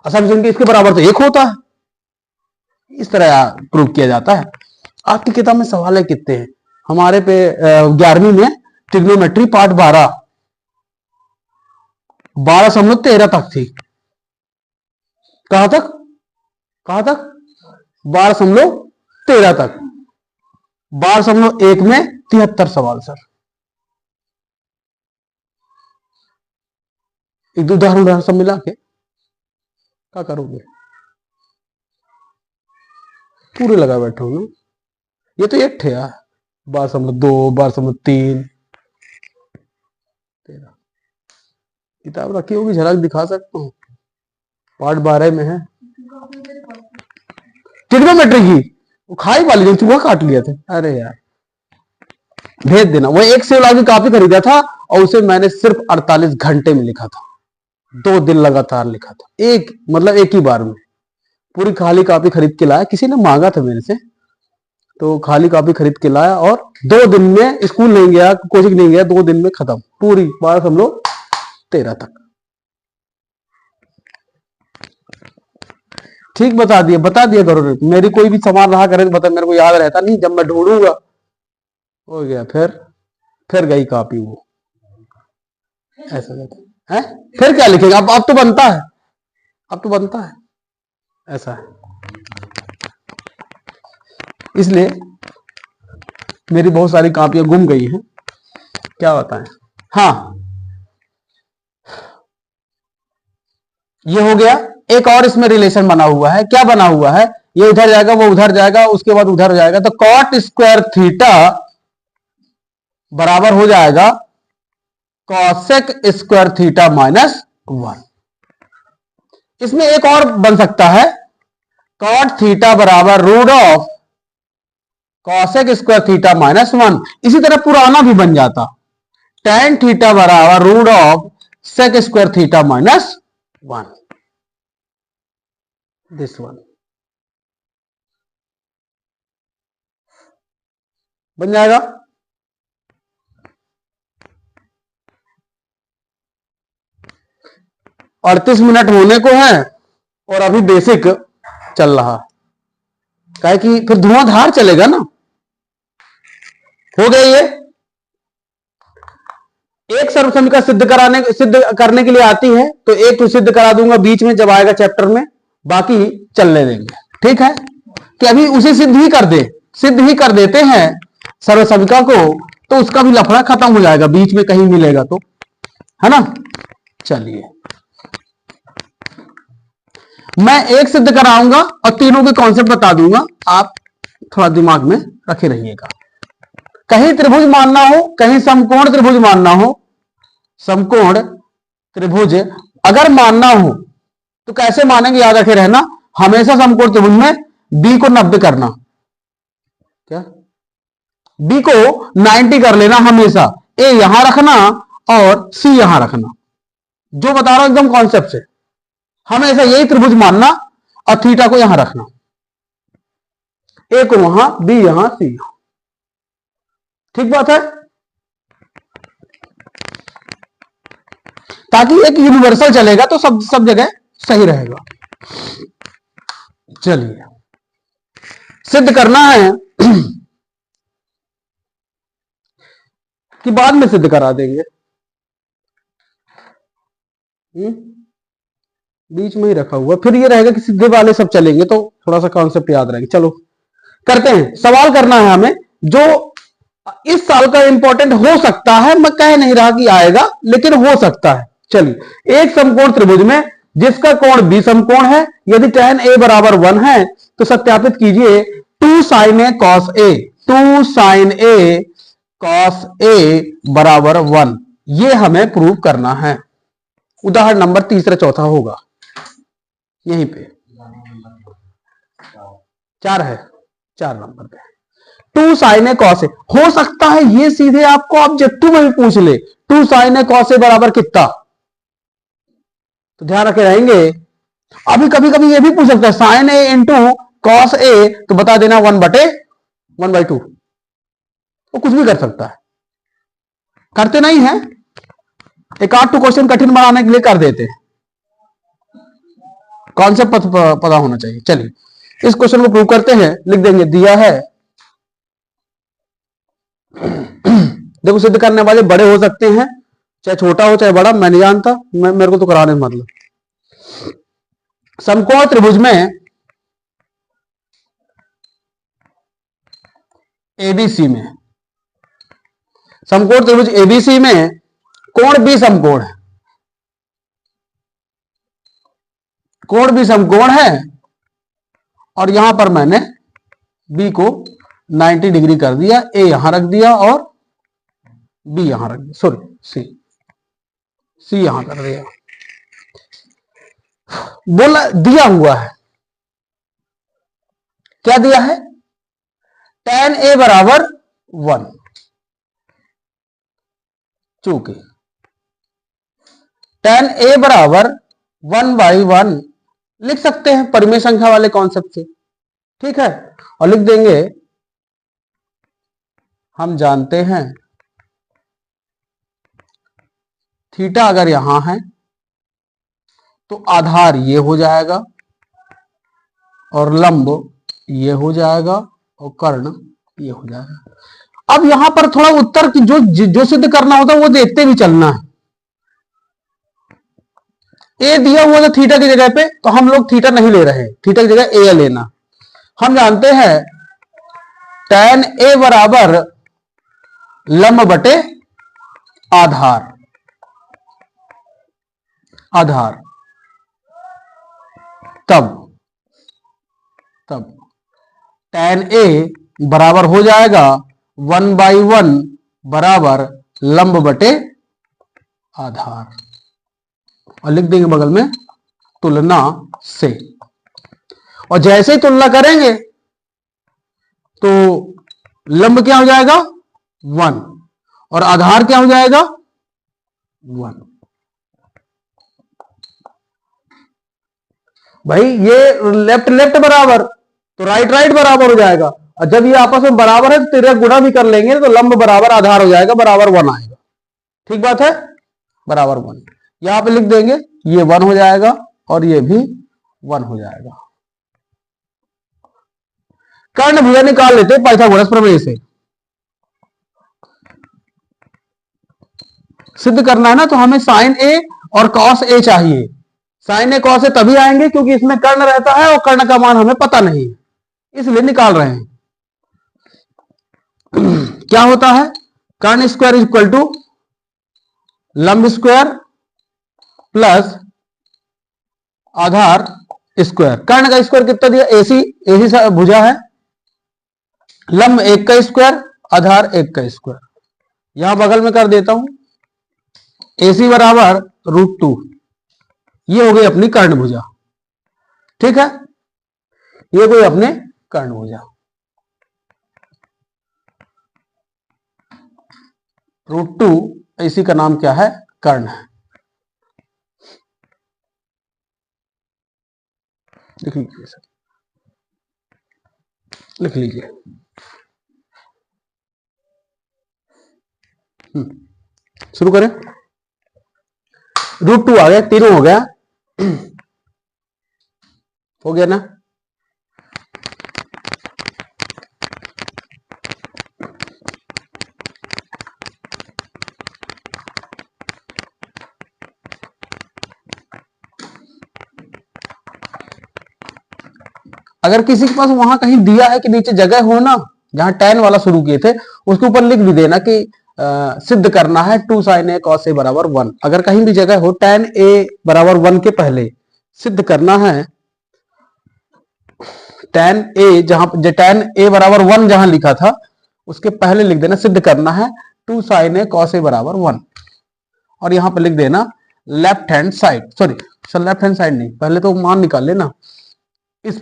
Speaker 3: सर्व संख्या इसके बराबर तो 1 होता है। इस तरह प्रूव किया जाता है। आपकी किताब में सवाल है कितने हैं, हमारे पे 11वीं में ट्रिग्नोमेट्री पार्ट 12.13 तक थी। कहां तक 12.13 तक। 12.1 में 73 सवाल सर। एक दो उदाहरण सब मिला के क्या करोगे, पूरे लगा बैठे हो ना। ये तो एक थे यार, 12.2 12.3 किताब रखी होगी, झलक दिखा सकता हूँ, पार्ट 12 में है ट्रिग्नोमेट्री की। वो खाई वाली जो चूहा काट लिया था, अरे यार भेज देना। वो एक से की कॉपी खरीदा था और उसे मैंने सिर्फ 48 घंटे में लिखा था, 2 दिन लगातार लिखा था, एक ही बार में पूरी खाली कॉपी खरीद के लाया। किसी ने मांगा था मेरे से, तो खाली कॉपी खरीद के लाया और 2 दिन में, स्कूल नहीं गया, कोचिंग नहीं गया, 2 दिन में खत्म पूरी 12.13 तक। ठीक बता दिया करो। मेरी कोई भी सवाल रहा करे तो बता, मेरे को याद रहता नहीं, जब मैं ढूंढूंगा हो गया। फिर गई कॉपी वो, ऐसा रहता है। फिर क्या लिखेगा, अब तो बनता है, ऐसा है। इसलिए मेरी बहुत सारी कॉपियां गुम गई हैं, क्या बताएं। हाँ ये हो गया। एक और इसमें रिलेशन बना हुआ है। क्या बना हुआ है, ये उधर जाएगा, वो उधर जाएगा, उसके बाद उधर जाएगा, तो कॉट स्क्वायर थीटा बराबर हो जाएगा कॉसेक स्क्वायर थीटा माइनस 1। इसमें एक और बन सकता है, कॉट थीटा बराबर root of cosec square theta minus 1। इसी तरह पुराना भी बन जाता, टेन थीटा बराबर root of sec square theta minus 1, this one बन जाएगा। और 38 मिनट होने को है और अभी बेसिक चल रहा, क्या है कि फिर धुआंधार चलेगा ना। हो गया ये एक सर्व समीकरण सिद्ध करने के लिए आती है, तो एक तो सिद्ध करा दूंगा बीच में जब आएगा चैप्टर में, बाकी चलने देंगे। ठीक है कि अभी उसे सिद्ध ही कर देते हैं सर्व समीकरण को, तो उसका भी लफड़ा खत्म हो जाएगा, बीच में कहीं मिलेगा तो, है ना। चलिए मैं एक सिद्ध कराऊंगा और तीनों के कॉन्सेप्ट बता दूंगा, आप थोड़ा दिमाग में रखे रहिएगा। कहीं त्रिभुज मानना हो, कहीं समकोण त्रिभुज मानना हो, समकोण त्रिभुज अगर मानना हो तो कैसे मानेंगे, याद रखे रहना, हमेशा समकोण त्रिभुज में बी को 90 करना, क्या बी को 90 कर लेना हमेशा, ए यहां रखना और सी यहां रखना, जो बता रहा हूं एकदम कॉन्सेप्ट से। हमेशा यही त्रिभुज मानना और थीटा को यहां रखना, ए को वहां, बी यहां, सी यहां। ठीक बात है, ताकि एक यूनिवर्सल चलेगा तो सब जगह सही रहेगा। चलिए सिद्ध करना है कि बाद में सिद्ध करा देंगे, बीच में ही रखा हुआ, फिर ये रहेगा कि सीधे वाले सब चलेंगे तो थोड़ा सा कॉन्सेप्ट याद रहेंगे। चलो करते हैं, सवाल करना है हमें जो इस साल का इंपॉर्टेंट हो सकता है, मैं कह नहीं रहा कि आएगा, लेकिन हो सकता है। चलिए, एक समकोण त्रिभुज में जिसका कोण बी समकोण है, यदि tan a बराबर 1 है तो सत्यापित कीजिए 2 sin a cos a, 2 sin a cos a बराबर 1, ये हमें प्रूव करना है। उदाहरण नंबर तीसरा चौथा होगा, यहीं पे 4 है, 4 नंबर पे 2 sin a cos a। हो सकता है ये सीधे आपको ऑब्जेक्टिव में भी पूछ ले 2 sin a cos a बराबर कितना, तो ध्यान रखे रहेंगे। अभी कभी कभी ये भी पूछ सकता है sin a into cos a, तो बता देना 1/2, वो कुछ भी कर सकता है, करते नहीं है, एक आध टू क्वेश्चन कठिन बनाने के लिए कर देते हैं, कॉन्सेप्ट पता होना चाहिए। चलिए इस क्वेश्चन को प्रूव करते हैं, लिख देंगे दिया है देखो सिद्ध करने वाले बड़े हो सकते हैं, चाहे छोटा हो चाहे बड़ा, मैं नहीं जानता, मेरे को तो कराने में मतलब। समकोण त्रिभुज में एबीसी में, समकोण त्रिभुज एबीसी में कोण बी समकोण है, कोण बी समकोण है, और यहां पर मैंने बी को 90 डिग्री कर दिया, ए यहां रख दिया और बी यहां रख दिया, सॉरी सी यहां कर दिया। बोला दिया हुआ है, क्या दिया है, tan a बराबर 1, चूंकि tan a बराबर 1/1 लिख सकते हैं परिमेय संख्या वाले कॉन्सेप्ट से, ठीक है, और लिख देंगे हम जानते हैं थीटा अगर यहां है तो आधार ये हो जाएगा और लंब ये हो जाएगा और कर्ण ये हो जाएगा। अब यहां पर थोड़ा उत्तर की जो सिद्ध करना होता है वो देखते भी चलना है। ए दिया हुआ था थीटा की जगह पे, तो हम लोग थीटा नहीं ले रहे, थीटा की जगह ए लेना। हम जानते हैं tan a बराबर लंब बटे आधार, आधार तब tan a बराबर हो जाएगा 1/1 बराबर लंब बटे आधार, और लिख देंगे बगल में तुलना से, और जैसे ही तुलना करेंगे तो लंब क्या हो जाएगा 1 और आधार क्या हो जाएगा 1। भाई ये लेफ्ट लेफ्ट बराबर तो राइट राइट बराबर हो जाएगा, और जब ये आपस में बराबर है तो तिरक गुणा भी कर लेंगे तो लंब बराबर आधार हो जाएगा, बराबर 1 आएगा। ठीक बात है, बराबर 1 यहां पे लिख देंगे, ये 1 हो जाएगा और ये भी 1 हो जाएगा। कर्ण भुजा निकाल लेते हैं पाइथागोरस प्रमेय से, सिद्ध करना है ना, तो हमें साइन ए और कॉस ए चाहिए। साइन ए कॉस ए तभी आएंगे क्योंकि इसमें कर्ण रहता है और कर्ण का मान हमें पता नहीं है, इसलिए निकाल रहे हैं। क्या होता है, कर्ण स्क्वायर इक्वल टू लंब स्क्वायर प्लस आधार स्क्वायर। कर्ण का स्क्वायर कितना दिया, एसी एसी भुजा है, लंब 1 का स्क्वायर आधार 1 का स्क्वायर, यहां बगल में कर देता हूं, AC बराबर √2, ये हो गई अपनी कर्ण भुजा। ठीक है, ये कोई अपने कर्ण भुजा, √2 AC का नाम क्या है, कर्ण है। लिख लीजिए सर, लिख लीजिए। शुरू करें। √2 आ गया, तीनों हो गया, हो गया ना। अगर किसी के पास वहां कहीं दिया है कि नीचे जगह हो ना, जहां tan वाला शुरू किए थे उसके ऊपर लिख भी देना कि सिद्ध करना है 2 sin a cos a बराबर 1। अगर कहीं भी जगह हो tan a बराबर 1 के पहले सिद्ध करना है tan a, जहां tan a बराबर 1 जहां लिखा था उसके पहले लिख देना सिद्ध करना है 2 sin a cos a बराबर 1, और यहां पर लिख देना left hand side, sorry sir left hand side नहीं, पहले तो मान निकाल लेना। इस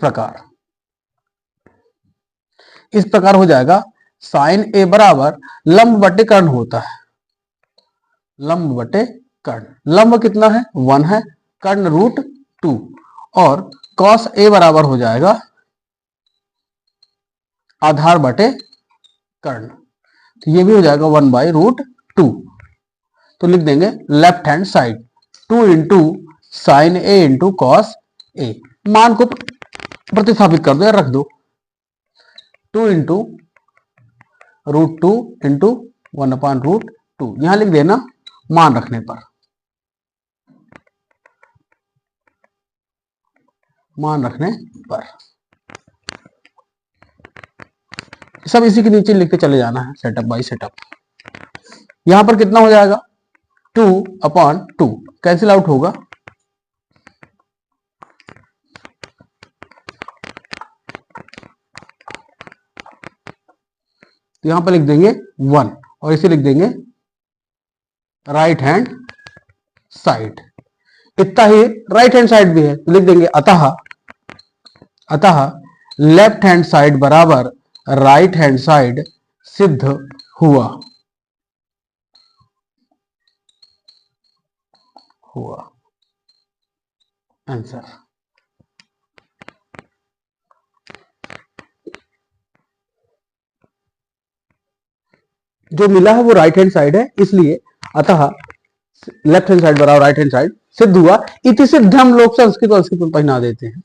Speaker 3: प्रकार हो जाएगा साइन ए बराबर लंब बटे कर्ण होता है, लंब बटे कर्ण, लंब कितना है 1 है, कर्ण √2, और cos ए बराबर हो जाएगा आधार बटे कर्ण, तो ये भी हो जाएगा 1/√2। तो लिख देंगे left hand side 2 into sine a into cos a, मान को प्रतिस्थापित कर दो या रख दो, 2 इंटू √2 इंटू 1/√2, यहां लिख देना मान रखने पर, मान रखने पर सब इसी के नीचे लिखते चले जाना है सेटअप बाय सेटअप। यहां पर कितना हो जाएगा 2/2 कैंसिल आउट होगा, तो यहां पर लिख देंगे 1 और इसे लिख देंगे राइट हैंड साइड, इतना ही राइट हैंड साइड भी है तो लिख देंगे अतः लेफ्ट हैंड साइड बराबर राइट हैंड साइड सिद्ध हुआ, आंसर। जो मिला है वो राइट हैंड साइड है, इसलिए अतः लेफ्ट हैंड साइड बराबर राइट हैंड साइड सिद्ध हुआ। इति सिद्धम लोग संस्कृत में पहना देते हैं,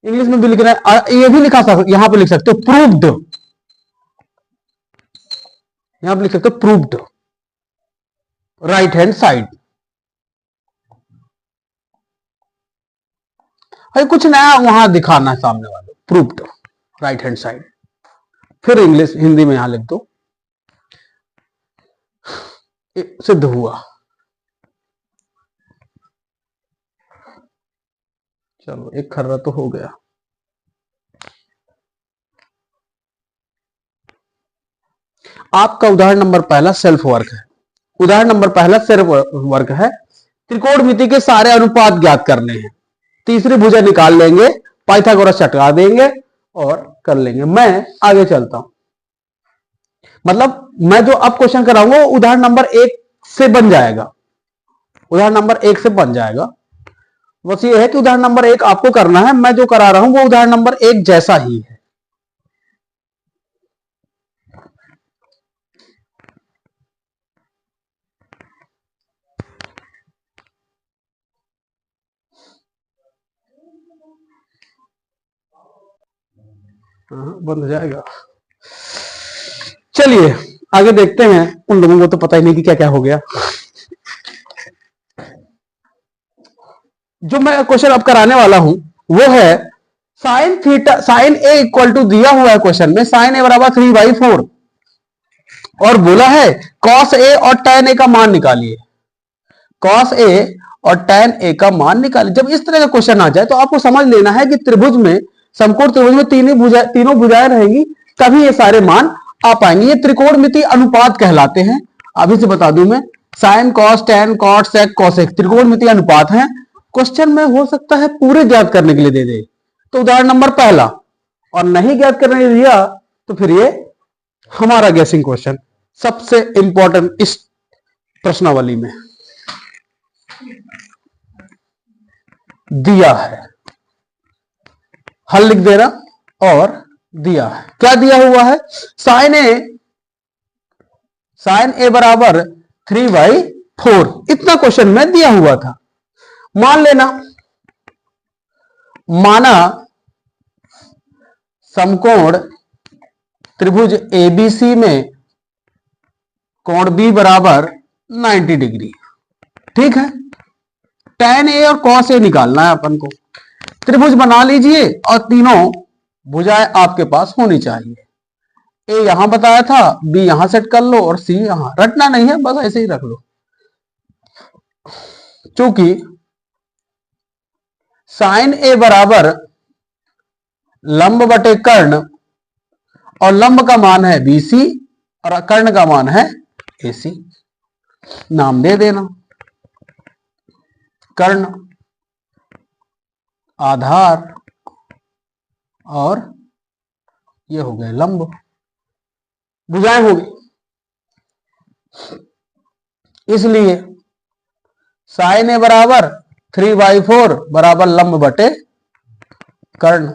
Speaker 3: इंग्लिश में भी लिखना है, ये भी लिखा सकते, यहां पे लिख सकते हो प्रूव्ड, यहां पे लिख सकते हो प्रूव्ड राइट हैंड साइड। कुछ नया वहां दिखाना है सामने वाले, प्रूव्ड राइट हैंड साइड, फिर इंग्लिश हिंदी में यहां लिख दो सिद्ध हुआ। चलो एक खर्रा तो हो गया। आपका उदाहरण नंबर पहला सेल्फ वर्क है, उदाहरण नंबर पहला सेल्फ वर्क है, त्रिकोणमिति के सारे अनुपात ज्ञात करने हैं, तीसरी भुजा निकाल लेंगे, पाइथागोरस चटका देंगे और कर लेंगे। मैं आगे चलता हूं, मतलब मैं जो अब क्वेश्चन कराऊंगा उदाहरण नंबर 1 से बन जाएगा, उदाहरण नंबर 1 से बन जाएगा। बस ये है कि उदाहरण नंबर 1 आपको करना है, मैं जो करा रहा हूं वो उदाहरण नंबर 1 जैसा ही है। बंद हो जाएगा। चलिए आगे देखते हैं, उन लोगों को तो पता ही नहीं कि क्या क्या हो गया। जो मैं क्वेश्चन अब कराने वाला हूं वो है sine theta, sine A equal to दिया हुआ है क्वेश्चन में साइन ए बराबर 3/4 और बोला है कॉस ए और tan ए का मान निकालिए, कॉस ए और tan ए का मान निकालिए। जब इस तरह का क्वेश्चन आ जाए तो आपको समझ लेना है कि त्रिभुज में, समकोण त्रिभुज में तीनों भुजाएं रहेंगी तभी ये सारे मान आ पाएंगे। ये त्रिकोणमिति अनुपात कहलाते हैं। अभी से बता दूं मैं, sine cos tan cot sec cosec त्रिकोणमिति अनुपात है। क्वेश्चन में हो सकता है पूरे ज्ञात करने के लिए दे दे, तो उदाहरण नंबर पहला, और नहीं ज्ञात करने के लिए दिया तो फिर ये हमारा गैसिंग क्वेश्चन सबसे इंपॉर्टेंट इस प्रश्नावली में। दिया है, हल लिख देना, और दिया है, क्या दिया हुआ है, साइन ए बराबर 3/4, इतना क्वेश्चन में दिया हुआ था। मान लेना, माना समकोण त्रिभुज एबीसी में कोण बी बराबर 90 डिग्री, ठीक है। tan ए और cos ए निकालना है अपन को। त्रिभुज बना लीजिए और तीनों भुजाएं आपके पास होनी चाहिए। ए यहां बताया था, बी यहां सेट कर लो और सी यहां, रटना नहीं है, बस ऐसे ही रख लो। चूंकि साइन ए बराबर लंब बटे कर्ण, और लंब का मान है बीसी और कर्ण का मान है एसी, नाम दे देना, कर्ण, आधार, और ये हो गए लंब, भुजाएं हो गई। इसलिए साइन ए बराबर 3/4 बराबर लंब बटे कर्ण,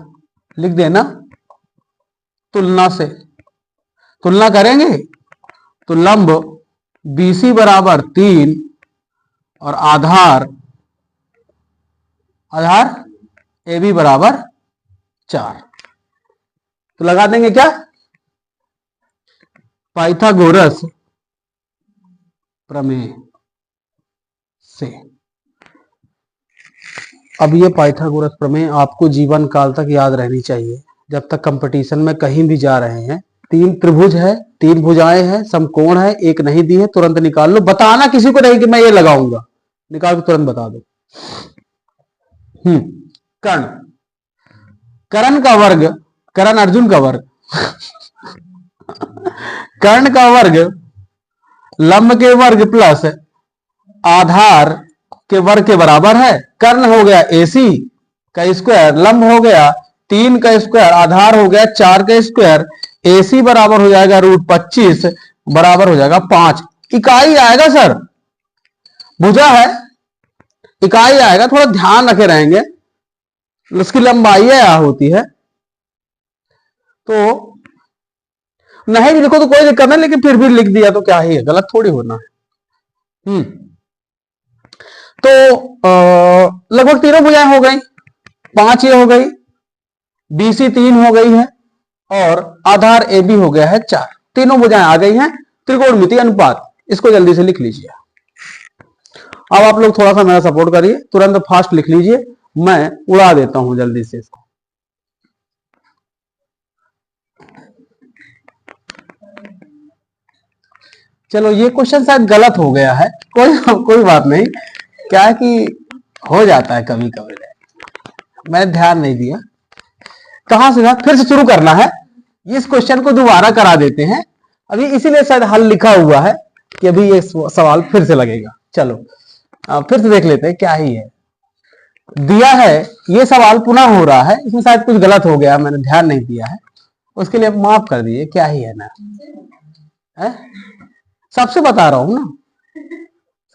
Speaker 3: लिख देना। तुलना से तुलना करेंगे तो लंब BC बराबर 3 और आधार AB बराबर 4, तो लगा देंगे क्या, पाइथागोरस प्रमेय से। अब ये पाइथागोरस प्रमेय आपको जीवन काल तक याद रहनी चाहिए, जब तक कंपटीशन में कहीं भी जा रहे हैं। 3 त्रिभुज है, 3 भुजाएं हैं, समकोण है, एक नहीं दी है, तुरंत निकाल लो। बताना किसी को नहीं कि मैं ये लगाऊंगा, निकाल के तुरंत बता दो। कर्ण, कर्ण का वर्ग, कर्ण अर्जुन का वर्ग कर्ण का वर्ग लंब के वर्ग प्लस आधार के वर्ग के बराबर है। कर्ण हो गया AC का स्क्वायर, लंब हो गया 3 का स्क्वायर, आधार हो गया 4 का स्क्वायर, AC बराबर हो जाएगा √25 बराबर हो जाएगा 5। इकाई आएगा सर, भुजा है, इकाई आएगा, थोड़ा ध्यान रखे रहेंगे, उसकी लंबाई क्या होती है। तो नहीं भी लिखो तो कोई दिक्कत नहीं, लेकिन फिर भी लिख दिया तो क्या ही है, गलत थोड़ी होना है। तो लगभग तीनों भुजाएं हो गई, 5 ये हो गई, BC 3 हो गई है, और आधार AB हो गया है 4, तीनों भुजाएं आ गई हैं। त्रिकोणमितीय अनुपात, इसको जल्दी से लिख लीजिए। अब आप लोग थोड़ा सा मेरा सपोर्ट करिए, तुरंत फास्ट लिख लीजिए, मैं उड़ा देता हूं जल्दी से इसको। चलो ये क्वेश्चन शायद गलत हो गया है, कोई बात नहीं, क्या है कि हो जाता है कभी कभी, मैंने ध्यान नहीं दिया। कहां से था, फिर से शुरू करना है, इस क्वेश्चन को दोबारा करा देते हैं अभी, इसीलिए शायद हल लिखा हुआ है कि अभी ये सवाल फिर से लगेगा। चलो फिर से देख लेते हैं क्या ही है दिया है। ये सवाल पुनः हो रहा है, इसमें शायद कुछ गलत हो गया, मैंने ध्यान नहीं दिया है, उसके लिए माफ कर दीजिए, क्या ही है ना, है? सबसे बता रहा हूं ना,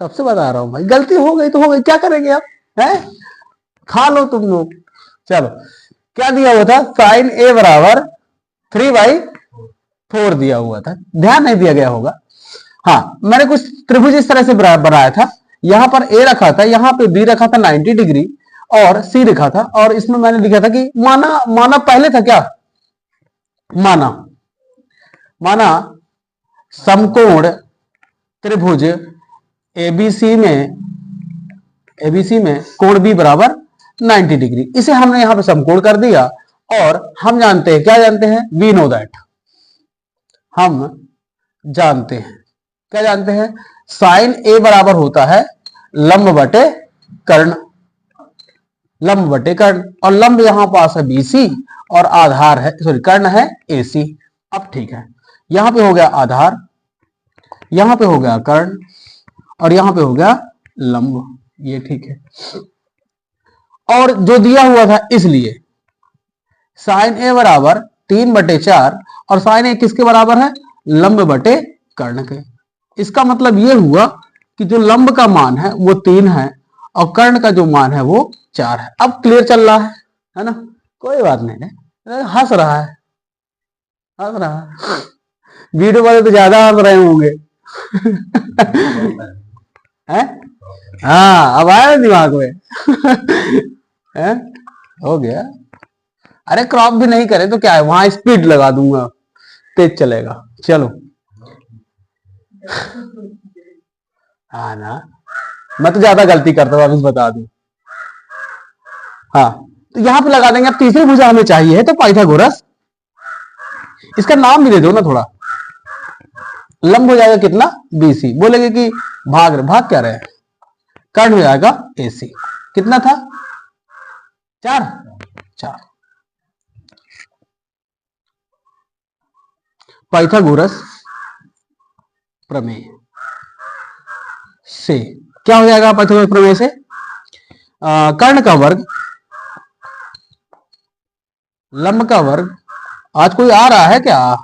Speaker 3: सबसे बता रहा हूं भाई, गलती हो गई तो हो गई, क्या करेंगे आप, है? खा लो तुम लोग। चलो क्या दिया हुआ था, साइन ए बराबर 3/4 दिया हुआ था, ध्यान नहीं दिया गया होगा। हाँ, मैंने कुछ त्रिभुज इस तरह से बनाया था, यहां पर ए रखा था, यहां पे बी रखा था 90 डिग्री, और सी लिखा था, और इसमें मैंने लिखा था कि माना पहले था क्या, माना समकोण त्रिभुज एबीसी में कोण बी बराबर 90 डिग्री, इसे हमने यहां पे समकोण कर दिया। और हम जानते हैं, क्या जानते हैं, वी नो दैट, हम जानते हैं, क्या जानते हैं, साइन ए बराबर होता है लंब बटे कर्ण, लंब बटे कर्ण, और लंब यहां पास है BC और आधार है, सॉरी कर्ण है AC। अब ठीक है, यहां पे हो गया आधार, यहां पे हो गया कर्ण, और यहां पे हो गया लंब, ये ठीक है। और जो दिया हुआ था, इसलिए साइन ए बराबर 3/4, और साइन ए किसके बराबर है, लंब बटे कर्ण के। इसका मतलब ये हुआ कि जो लंब का मान है वो 3 है, और कर्ण का जो मान है वो 4 है। अब क्लियर चल रहा है ना, कोई बात नहीं है, हंस रहा है, हंस रहा है। वीडियो वाले तो ज्यादा हंस रहे होंगे। हैं? हाँ, अब आया दिमाग में। हैं? हो गया। अरे क्रॉप भी नहीं करे तो क्या है, वहां स्पीड लगा दूंगा, तेज चलेगा। चलो, हाँ ना, मैं तो ज्यादा गलती करता हूँ, वापिस बता दूं। हाँ, तो यहां पे लगा देंगे। अब तीसरी भुजा हमें चाहिए है, तो पाइथागोरस, इसका नाम भी दे दो ना थोड़ा। लंब हो जाएगा कितना, बीसी। बोलेंगे कि भाग क्या रहे, कर्ण हो जाएगा एसी। कितना था, 4। पाइथागोरस प्रमेय से क्या हो जाएगा, पाइथागोरस प्रमेय से कर्ण का वर्ग, लंब का वर्ग। आज कोई आ रहा है क्या,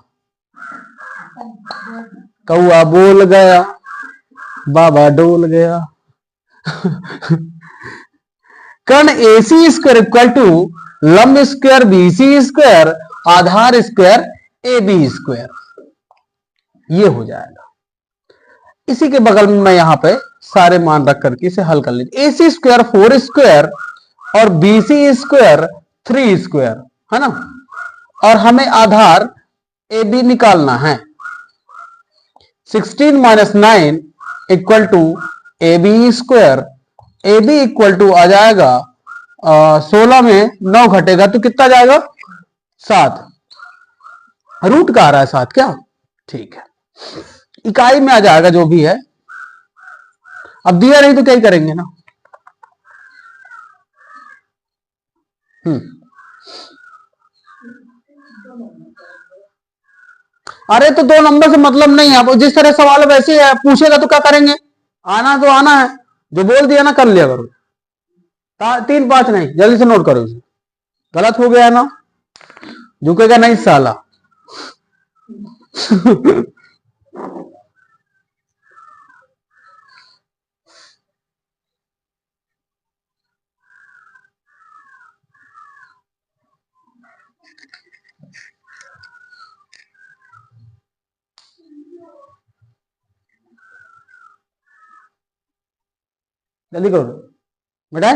Speaker 3: कौआ बोल गया, बाबा डोल गया। कर्ण AC स्क्वायर इक्वल टू लंब स्क्वायर BC स्क्वायर आधार स्क्वायर AB स्क्वायर, ये हो जाएगा। इसी के बगल में मैं यहां पे सारे मान रख करके इसे हल कर लीजिए। AC स्क्वायर 4 स्क्वायर और BC स्क्वायर 3 स्क्वायर, है ना, और हमें आधार AB निकालना है। 16 - 9 equal to AB square. AB equal to आ जाएगा 16 में 9 घटेगा तो कितना जाएगा, 7। रूट का आ रहा है 7 क्या, ठीक है। इकाई में आ जाएगा जो भी है। अब दिया नहीं तो क्या ही करेंगे ना। अरे तो 2 नंबर से मतलब नहीं है, अब जिस तरह सवाल वैसे है, पूछेगा तो क्या करेंगे, आना तो आना है, जो बोल दिया ना कर लिया करो। 3 5 नहीं, जल्दी से नोट करो इसे। गलत हो गया ना, झुकेगा नहीं साला। जल्दी करो बेटा।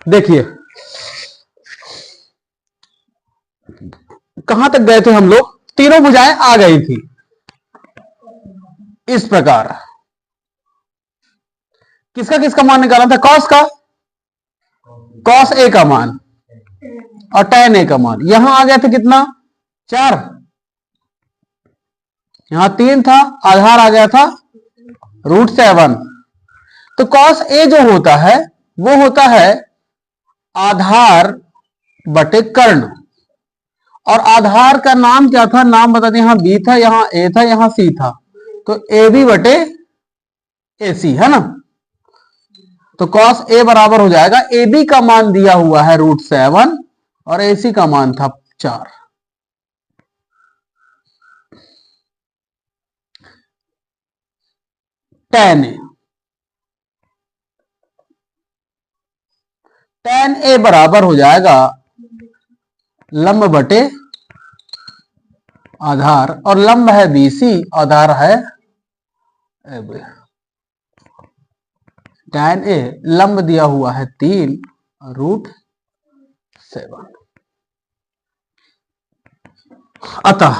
Speaker 3: देखिए कहां तक गए थे हम लोग, तीनों भुजाएं आ गई थी इस प्रकार। किसका किसका मान निकाला था, कॉस का, कॉस ए का मान और tan ए का मान। यहां आ गया था कितना, 4, यहां 3 था, आधार आ गया था √7। तो कॉस ए जो होता है वो होता है आधार बटे कर्ण, और आधार का नाम क्या था, नाम बता दें, यहां B था, यहां A था, यहां C था, तो AB बटे AC है ना। तो कॉस ए बराबर हो जाएगा, AB का मान दिया हुआ है √7 और AC का मान था 4। tan A बराबर हो जाएगा लंब बटे आधार, और लंब है BC, आधार है AB। tan A लंब दिया हुआ है 3 √7। अतः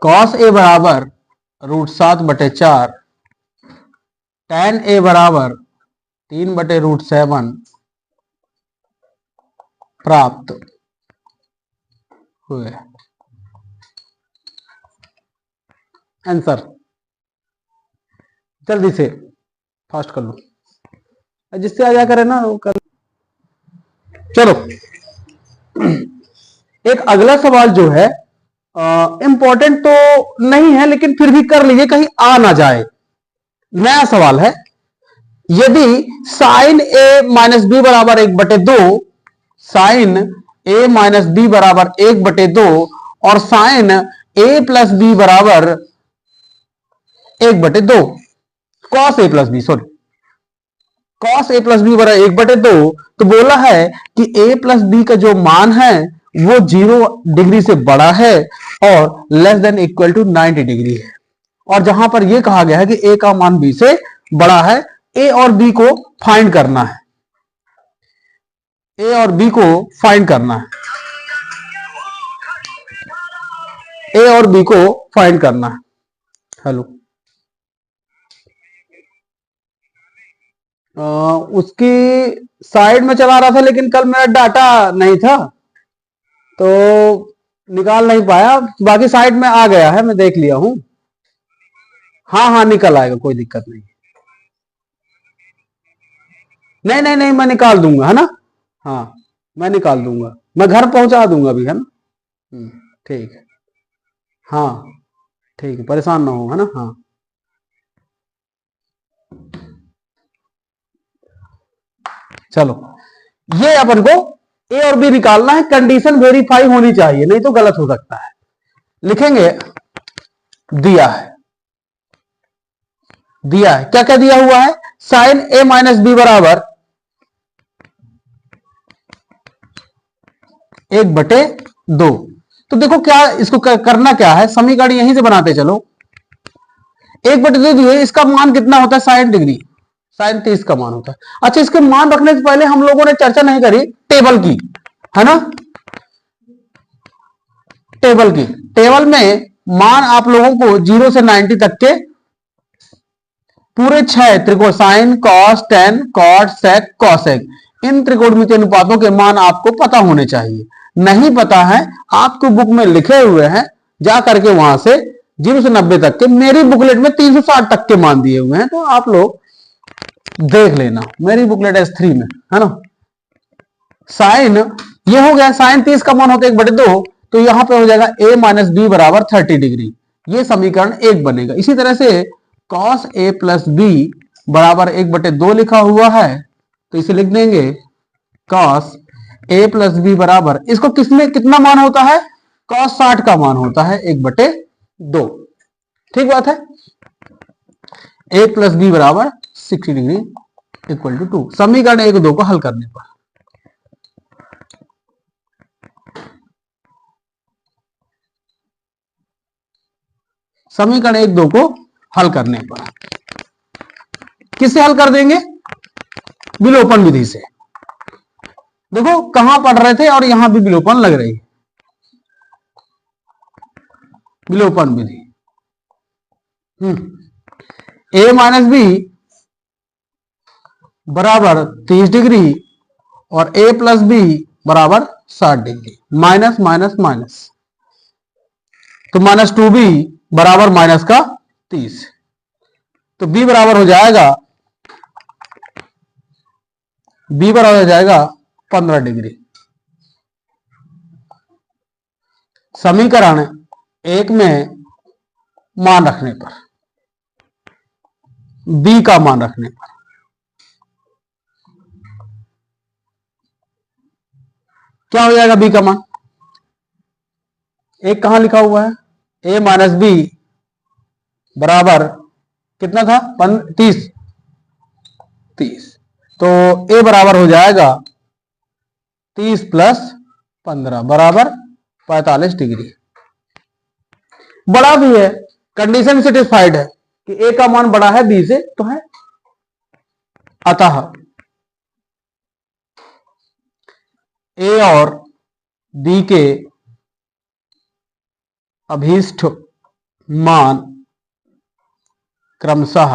Speaker 3: cos A बराबर √7 बटे 4, tan A बराबर 3 बटे √7 प्राप्त हुए। आंसर जल्दी से फास्ट कर लो, जिससे आ जाया करे ना वो कर। चलो एक अगला सवाल जो है इंपॉर्टेंट तो नहीं है, लेकिन फिर भी कर लीजिए कहीं आ ना जाए। नया सवाल है, यदि sin A - B बराबर 1/2, साइन ए माइनस बी बराबर 1/2 और साइन ए प्लस बी बराबर 1/2, cos A plus B, sorry cos A plus B बराबर 1/2। तो बोला है कि ए प्लस बी का जो मान है वो 0 डिग्री से बड़ा है और less than equal to 90 degree है। और जहां पर यह कहा गया है कि ए का मान बी से बड़ा है, ए और बी को फाइंड करना है, ए और बी को फाइंड करना है, ए और बी को फाइंड करना है। हेलो, उसकी साइड में चला रहा था लेकिन कल मेरा डाटा नहीं था तो निकाल नहीं पाया, बाकी साइड में आ गया है, मैं देख लिया हूं। हाँ हाँ निकल आएगा, कोई दिक्कत नहीं। नहीं नहीं नहीं, मैं निकाल दूंगा, है ना। हाँ मैं निकाल दूंगा, मैं घर पहुंचा दूंगा अभी, है ना। ठीक है, हाँ ठीक है, परेशान ना हो, है ना। हाँ चलो, ये अपन को ए और बी निकालना है, कंडीशन वेरीफाई होनी चाहिए, नहीं तो गलत हो सकता है। लिखेंगे, दिया है, दिया है, क्या क्या दिया हुआ है, साइन ए माइनस बी बराबर 1/2। तो देखो क्या इसको करना क्या है, समीकरण यहीं से बनाते चलो। 1/2 दिए, इसका मान कितना होता है, 60 डिग्री, साइन 30 का मान होता है। अच्छा, इसके मान रखने से पहले हम लोगों ने चर्चा नहीं करी टेबल की, है ना। टेबल की, टेबल में मान आप लोगों को 0 से 90 तक के पूरे 6 त्रिकोण, sine cos tan cot sec cosec, इन त्रिकोणमितीय अनुपातों के मान आपको पता होने चाहिए। नहीं पता है, आपको बुक में लिखे हुए हैं, जा करके वहां से 0 से 90 तक के, मेरी बुकलेट में 360 तक के मान दिए हुए हैं, तो आप लोग देख लेना, मेरी बुकलेट S3 में, है ना। साइन ये हो गया, साइन 30 का मान होता है 1/2, तो यहां पे हो जाएगा a माइनस बी बराबर 30 डिग्री, ये समीकरण 1 बनेगा। इसी तरह से cos a प्लस बी बराबर 1/2 लिखा हुआ है, तो इसे लिख देंगे cos a प्लस बी बराबर, इसको किसमें कितना मान होता है, cos 60 का मान होता है 1/2, ठीक बात है। a प्लस बी बराबर 60 डिग्री इक्वल टू 2, समीकरण 1 2 को हल करने पर, समीकरण 1 2 को हल करने पर किससे हल कर देंगे, विलोपन विधि से। देखो कहां पढ़ रहे थे और यहां भी विलोपन लग रही है, विलोपन विधि। a माइनस बी बराबर 30 डिग्री और a प्लस बी बराबर 60 डिग्री, माइनस माइनस माइनस, तो -2b बराबर माइनस का 30, तो b बराबर हो जाएगा, b बराबर हो जाएगा 15 डिग्री। समीकरण 1 में मान रखने पर, b का मान रखने पर क्या हो जाएगा, b का मान, एक कहां लिखा हुआ है, a माइनस बी बराबर कितना था, 30, तो a बराबर हो जाएगा 30 प्लस 15 बराबर 45 डिग्री। बड़ा भी है, कंडीशन सेटिस्फाइड है कि a का मान बड़ा है b से, तो है। अतः a और b के अभीष्ट मान क्रमशः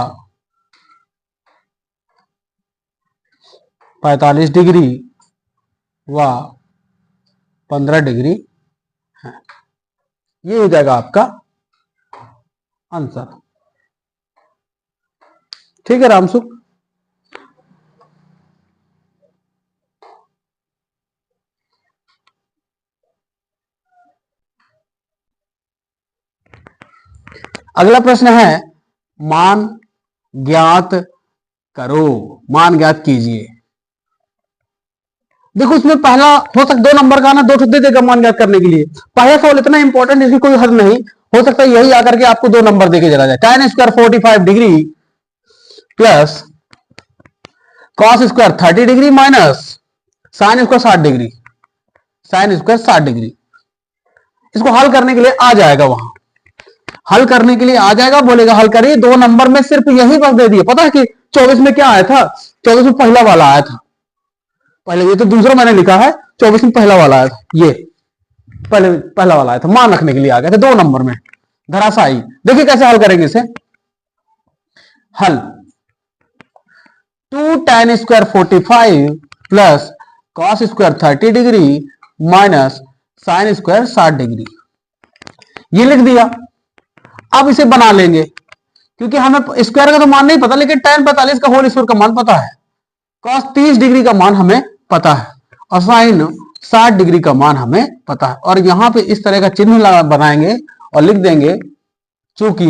Speaker 3: 45 डिग्री व 15 डिग्री है। ये हो जाएगा आपका आंसर, ठीक है रामसुख। अगला प्रश्न है, मान ज्ञात करो, मान ज्ञात कीजिए। देखो इसमें पहला हो सकता 2 नंबर का ना 2 दे देगा मान ज्ञात करने के लिए। पहला सवाल इतना इंपॉर्टेंट इसकी कोई हद नहीं, हो सकता है यही आकर के आपको 2 नंबर देके चला जाए। tan square 45 degree plus cos square 30 degree minus sin square 60 degree, sin square 60 degree. इसको हल करने के लिए आ जाएगा, वहां हल करने के लिए आ जाएगा, बोलेगा हल करिए। 2 नंबर में सिर्फ यही बस दे दिए। पता है कि 24 में क्या आया था, 24 में पहला वाला आया था, पहले ये तो दूसरा मैंने लिखा है, 24 में पहला वाला आया था, ये पहले पहला वाला आया था, मान रखने के लिए आ गया था 2 नंबर में धराशायी। देखिए कैसे हल करेंगे इसे। हल 2 tan square 45 plus cos square 30 degree minus sin square 60 degree, ये लिख दिया। अब इसे बना लेंगे, क्योंकि हमें स्क्वायर का तो मान नहीं पता, लेकिन tan 45 का होल स्क्वायर का मान पता है, cos 30 डिग्री का मान हमें पता है, और sin 60 डिग्री का मान हमें पता है। और यहां पे इस तरह का चिन्ह बनाएंगे और लिख देंगे, चूंकि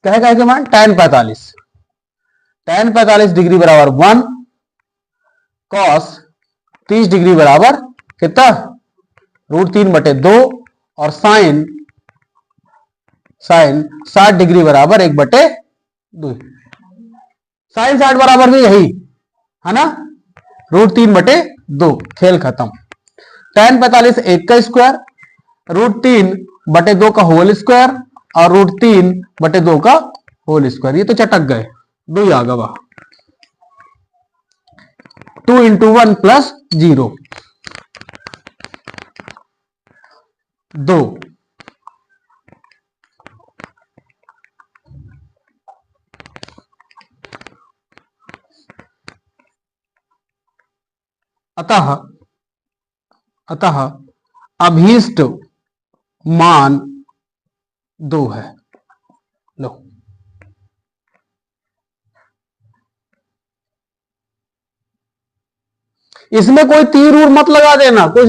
Speaker 3: कहेगा कि मान tan 45 डिग्री बराबर 1, cos 30 डिग्री बराबर कितना √3/2 और sin 60 डिग्री बराबर 1/2। sin 60 बराबर भी यही है ना, √3/2। खेल खत्म। tan 45 1 का स्क्वायर, √3/2 का होल स्क्वायर और √3/2 का होल स्क्वायर, ये तो चटक गए, 2 ही आ गया। 2 × 1 + 0 2। अतः अभीष्ट मान 2 है। लो, इसमें कोई तीर उर मत लगा देना, कुछ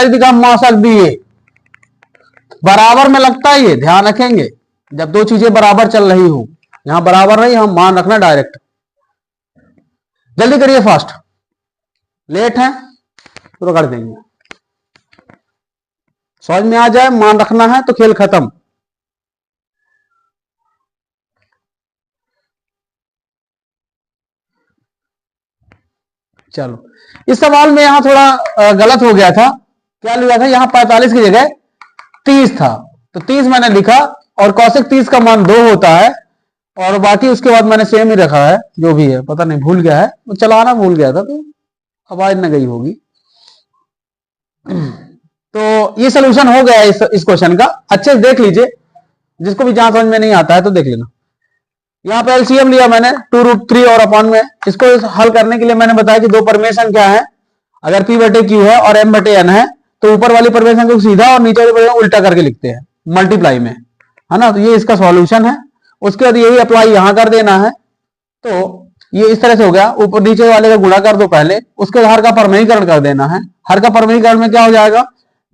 Speaker 3: दिखा माशक भी है बराबर में लगता है, ये ध्यान रखेंगे जब 2 चीजें बराबर चल रही हो। यहां बराबर नहीं, हम मान रखना डायरेक्ट। जल्दी करिए, फास्ट, लेट है तो कर देंगे। समझ में आ जाए, मान रखना है तो खेल खत्म। चलो, इस सवाल में यहां थोड़ा गलत हो गया था। क्या लिया था, यहां 45 की जगह 30 था, तो 30 मैंने लिखा, और कौशिक 30 का मान 2 होता है, और बाकी उसके बाद मैंने सेम ही रखा है, जो भी है पता नहीं, भूल गया है, वो चलाना भूल गया था, तो आवाज न गई होगी। तो ये सोल्यूशन हो गया इस क्वेश्चन का। अच्छे से देख लीजिए, जिसको भी जहां समझ में नहीं आता है तो देख लेना। यहाँ पे एलसीएम लिया मैंने 2√3 और अपॉन में। इसको हल करने के लिए मैंने बताया कि 2 परमेशन क्या है, अगर P/Q है और M/N है तो ऊपर वाली परमेशन को सीधा और नीचे वाली परमेशन उल्टा करके लिखते हैं मल्टीप्लाई में, है ना। तो ये इसका सॉल्यूशन है। उसके बाद यही अप्लाई यहां कर देना है, तो ये इस तरह से हो गया। ऊपर नीचे वाले का गुणा कर दो पहले, उसके बाद हर का परमेयीकरण कर देना है। हर का परमेयीकरण में क्या हो जाएगा,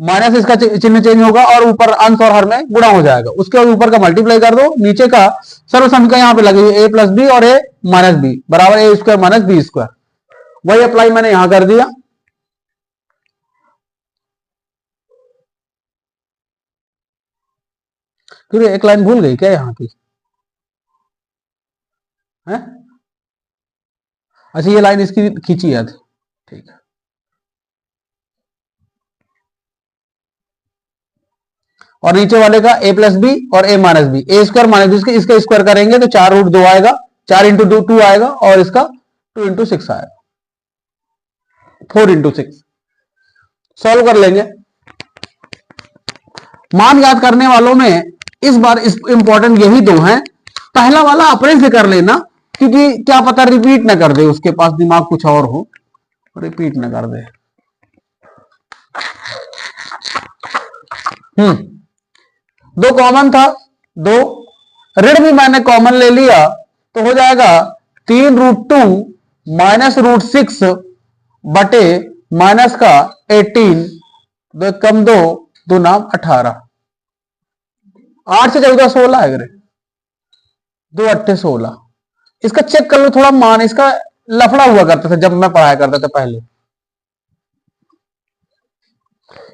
Speaker 3: माइनस इसका चिन्ह चेंज होगा और ऊपर अंश और हर में गुणा हो जाएगा। उसके बाद ऊपर का मल्टीप्लाई कर दो, नीचे का सर्वसम का यहाँ पे लगे a + b और a - b बराबर a² - b²। वही अप्लाई मैंने यहां कर दिया। फिर एक लाइन भूल गई क्या यहाँ की है? अच्छा, ये लाइन इसकी खींची है, ठीक है। और नीचे वाले का a + b और a - b, a² - b इसका स्क्वायर करेंगे तो 4√2 आएगा, 4 × 2 आएगा, और इसका 2 × 6 आएगा, 4 × 6। सॉल्व कर लेंगे। मान याद करने वालों में इस बार इंपॉर्टेंट यही 2 हैं। पहला वाला अपने से कर लेना, क्योंकि क्या पता रिपीट ना कर दे, उसके पास दिमाग कुछ और हो, रिपीट ना कर दे। 2 कॉमन था, 2 ऋण भी मैंने कॉमन ले लिया, तो हो जाएगा 3√2 - √6 बटे माइनस का 18, 2 कम 2, 2 नाम 18, 8 से 14 16 है, 2 8 16। इसका चेक कर लो थोड़ा मान, इसका लफड़ा हुआ करता था जब मैं पढ़ाया करता था पहले,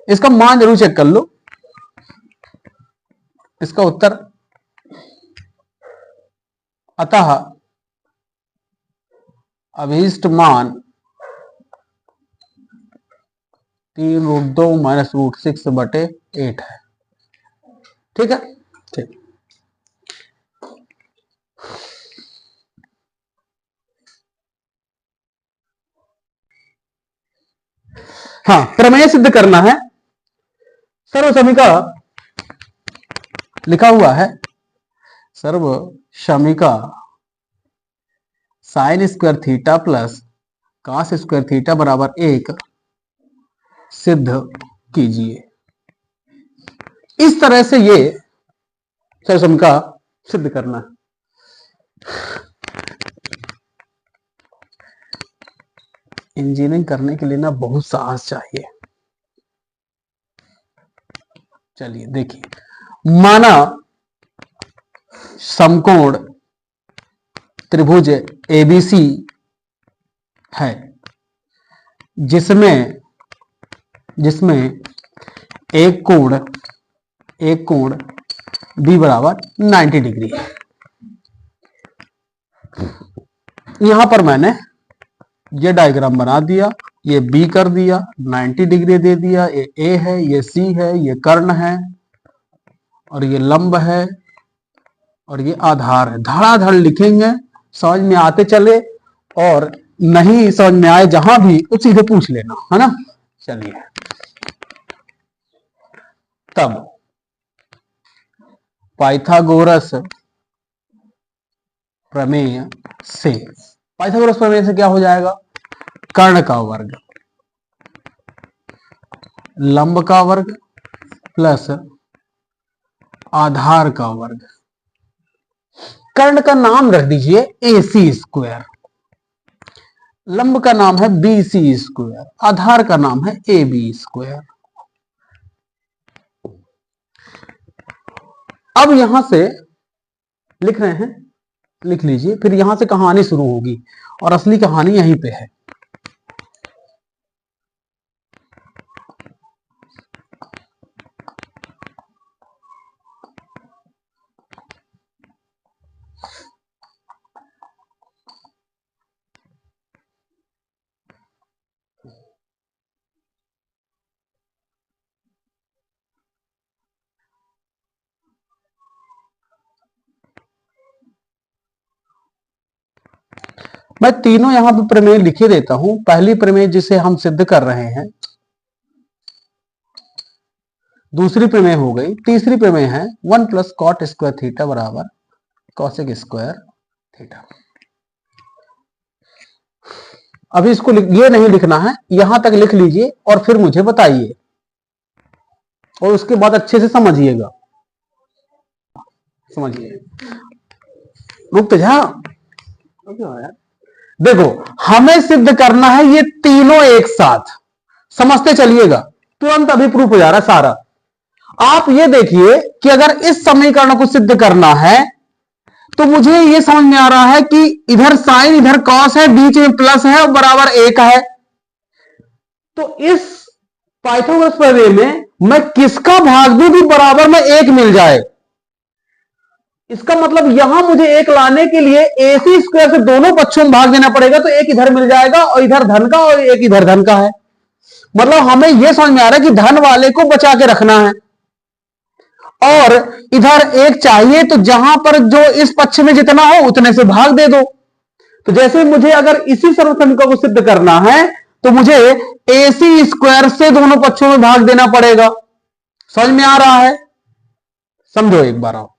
Speaker 3: इसका मान जरूर चेक कर लो। इसका उत्तर अतः अभीष्ट मान 3√2 माइनस √6/8 है। ठीक है, ठीक। हाँ, प्रमेय सिद्ध करना है। सर्वसमीका लिखा हुआ है, सर्वसमीका sine square theta plus cos square theta बराबर 1 सिद्ध कीजिए। इस तरह से ये सर्वसमीका सिद्ध करना है। इंजीनियरिंग करने के लिए ना बहुत साहस चाहिए। चलिए देखिए, माना समकोण त्रिभुज एबीसी है, जिसमें एक कोण बी बराबर 90 डिग्री है। यहां पर मैंने ये डायग्राम बना दिया, ये बी कर दिया, 90 डिग्री दे दिया, ये ए है, ये सी है, ये कर्ण है, और ये लंब है, और ये आधार है। धड़ाधड़ लिखेंगे, समझ में आते चले, और नहीं समझ में आए जहां भी तो सीधे पूछ लेना, है ना। चलिए, तब पाइथागोरस प्रमेय से क्या हो जाएगा? कर्ण का वर्ग लंब का वर्ग प्लस आधार का वर्ग। कर्ण का नाम रख दीजिए AC स्क्वायर, लंब का नाम है BC स्क्वायर, आधार का नाम है AB स्क्वायर। अब यहां से लिख रहे हैं, लिख लीजिए, फिर यहां से कहानी शुरू होगी, और असली कहानी यहीं पे है। मैं तीनों यहां पे प्रमेय लिखे देता हूं। पहली प्रमेय जिसे हम सिद्ध कर रहे हैं, दूसरी प्रमेय हो गई, तीसरी प्रमेय है 1 प्लस कॉट स्क्वायर थीटा बराबर कॉसेक स्क्वायर थीटा। अभी इसको ये नहीं लिखना है, यहां तक लिख लीजिए और फिर मुझे बताइए, और उसके बाद अच्छे से समझिएगा। समझिए, रुक जा, देखो हमें सिद्ध करना है ये तीनों एक साथ, समझते चलिएगा, तुरंत अभी प्रूफ हो जा रहा है सारा। आप ये देखिए कि अगर इस समीकरण को सिद्ध करना है तो मुझे ये समझ में आ रहा है कि इधर साइन इधर कॉस है, बीच में प्लस है और बराबर 1 है। तो इस पाइथागोरस प्रमेय में मैं किसका भाग दूं कि बराबर में 1 मिल जाए? इसका मतलब यहां मुझे 1 लाने के लिए AC स्क्वायर से दोनों पक्षों में भाग देना पड़ेगा, तो 1 इधर मिल जाएगा और इधर धन का और 1 इधर धन का है। मतलब हमें यह समझ में आ रहा है कि धन वाले को बचा के रखना है, और इधर 1 चाहिए, तो जहां पर जो इस पक्ष में जितना हो उतने से भाग दे दो। तो जैसे मुझे अगर इसी सर्वसमीकरण को सिद्ध करना है तो मुझे AC स्क्वायर से दोनों पक्षों में भाग देना पड़ेगा। समझ में आ रहा है? समझो एक बार आओ।